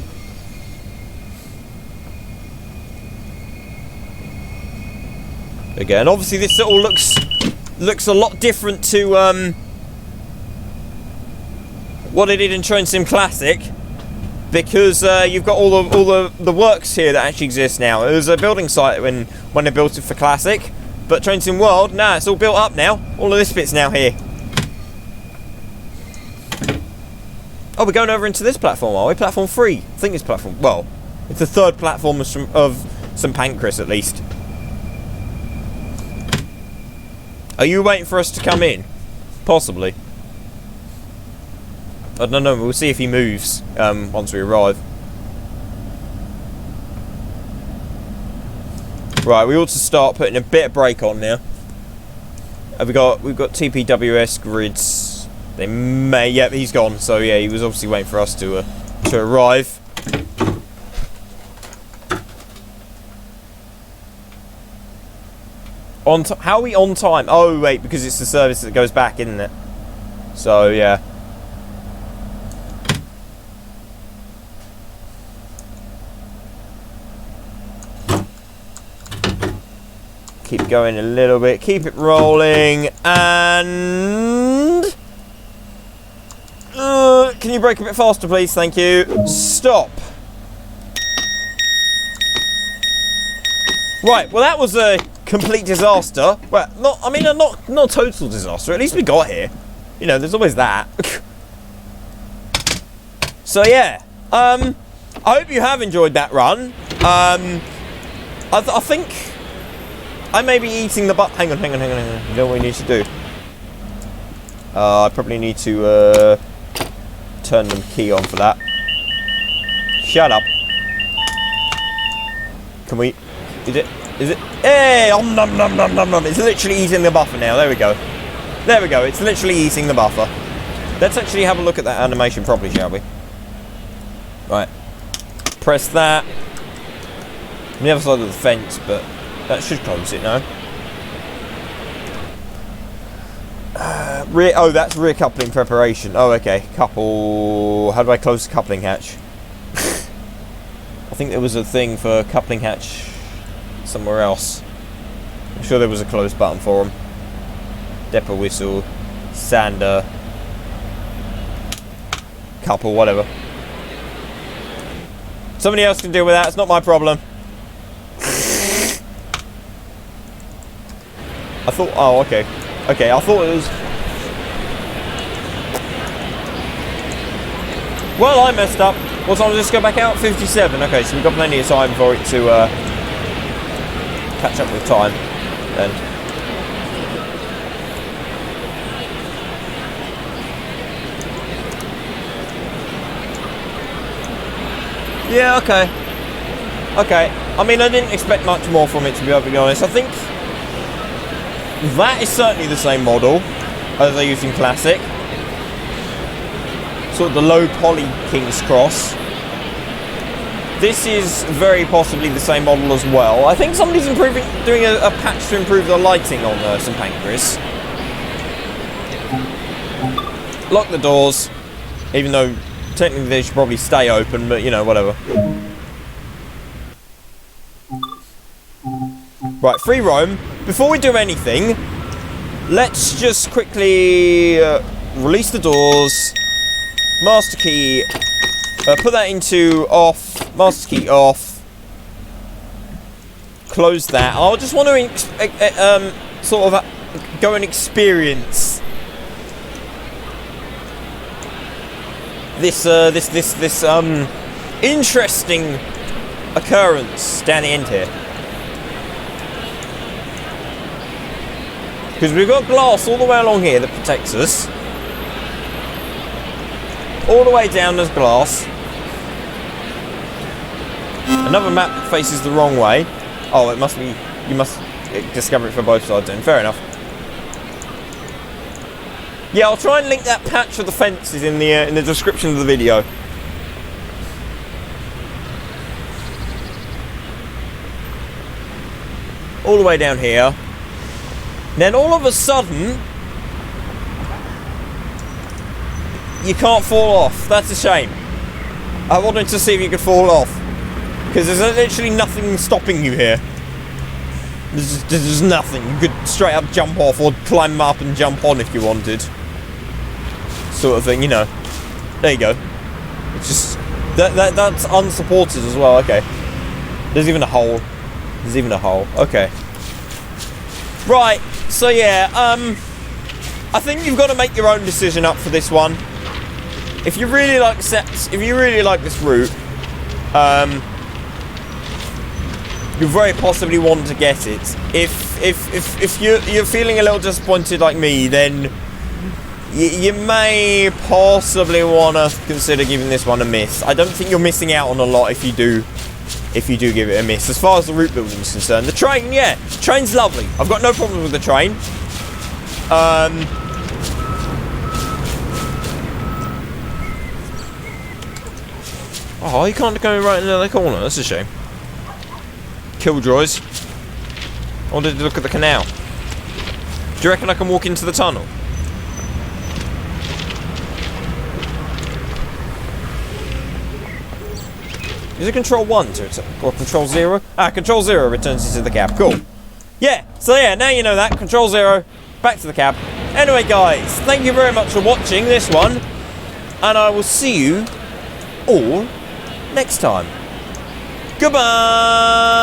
Again, obviously this all looks a lot different to what I did in Train Sim Classic, because you've got all the works here that actually exist now. It was a building site when they built it for Classic, but Train Sim World, nah, it's all built up now. All of this bit's now here. Oh, we're going over into this platform, are we? Platform 3. I think it's platform... Well, it's the third platform of St Pancras, at least. Are you waiting for us to come in? Possibly. I don't know, we'll see if he moves once we arrive. Right, we ought to start putting a bit of brake on now. We've got TPWS grids. They may... Yep, he's gone. So yeah, he was obviously waiting for us to arrive. How are we on time? Oh wait, because it's the service that goes back, isn't it? So yeah. Keep going a little bit, keep it rolling, and... can you brake a bit faster, please? Thank you. Stop. Right, well that was a complete disaster. Well, not a total disaster. At least we got here. You know, there's always that. So yeah, I hope you have enjoyed that run. I think I may be eating the butt. Hang on. You know what we need to do? I probably need to turn the key on for that. Shut up. Can we? Is it? Hey! Nom nom nom nom nom nom. It's literally eating the buffer now. There we go. It's literally eating the buffer. Let's actually have a look at that animation properly, shall we? Right. Press that. On the other side of the fence, but that should close it now. Oh, that's rear coupling preparation. Oh, okay. Couple. How do I close the coupling hatch? I think there was a thing for coupling hatch somewhere else. I'm sure there was a close button for them. Depot whistle, sander, couple, whatever. Somebody else can deal with that. It's not my problem. I thought. Oh, okay. Okay, I thought it was. Well, I messed up. What time does this go back out? 57. Okay, so we've got plenty of time for it to catch up with time then. Yeah, okay. Okay. I mean, I didn't expect much more from it, to be perfectly honest. I think that is certainly the same model as I used in Classic. Sort of the low poly King's Cross. This is very possibly the same model as well. I think somebody's doing a patch to improve the lighting on St Pancras. Lock the doors, even though technically they should probably stay open, but you know, whatever. Right, free roam. Before we do anything, let's just quickly release the doors, master key, put that into off, master key off, close that. I just want to sort of go and experience this interesting occurrence down the end here. Because we've got glass all the way along here that protects us. All the way down there's glass. Another map that faces the wrong way. Oh, it must be... You must discover it for both sides then. Fair enough. Yeah, I'll try and link that patch of the fences in the description of the video. All the way down here. Then all of a sudden, you can't fall off. That's a shame. I wanted to see if you could fall off, because there's literally nothing stopping you here. There's nothing. You could straight up jump off or climb up and jump on if you wanted. Sort of thing, you know. There you go. It's just that's unsupported as well. Okay. There's even a hole. There's even a hole. Okay. Right. So yeah. I think you've got to make your own decision up for this one. If you really like this route, you very possibly want to get it. If you're feeling a little disappointed like me, then you may possibly want to consider giving this one a miss. I don't think you're missing out on a lot if you do give it a miss. As far as the route building is concerned, the train, yeah, train's lovely. I've got no problem with the train. Oh, you can't go right into the corner. That's a shame. Killjoys. I wanted to look at the canal. Do you reckon I can walk into the tunnel? Is it control 1 to return? Or control 0? Ah, control 0 returns you to the cab. Cool. Yeah, so yeah, now you know that. Control 0, back to the cab. Anyway, guys, thank you very much for watching this one. And I will see you all next time. Goodbye!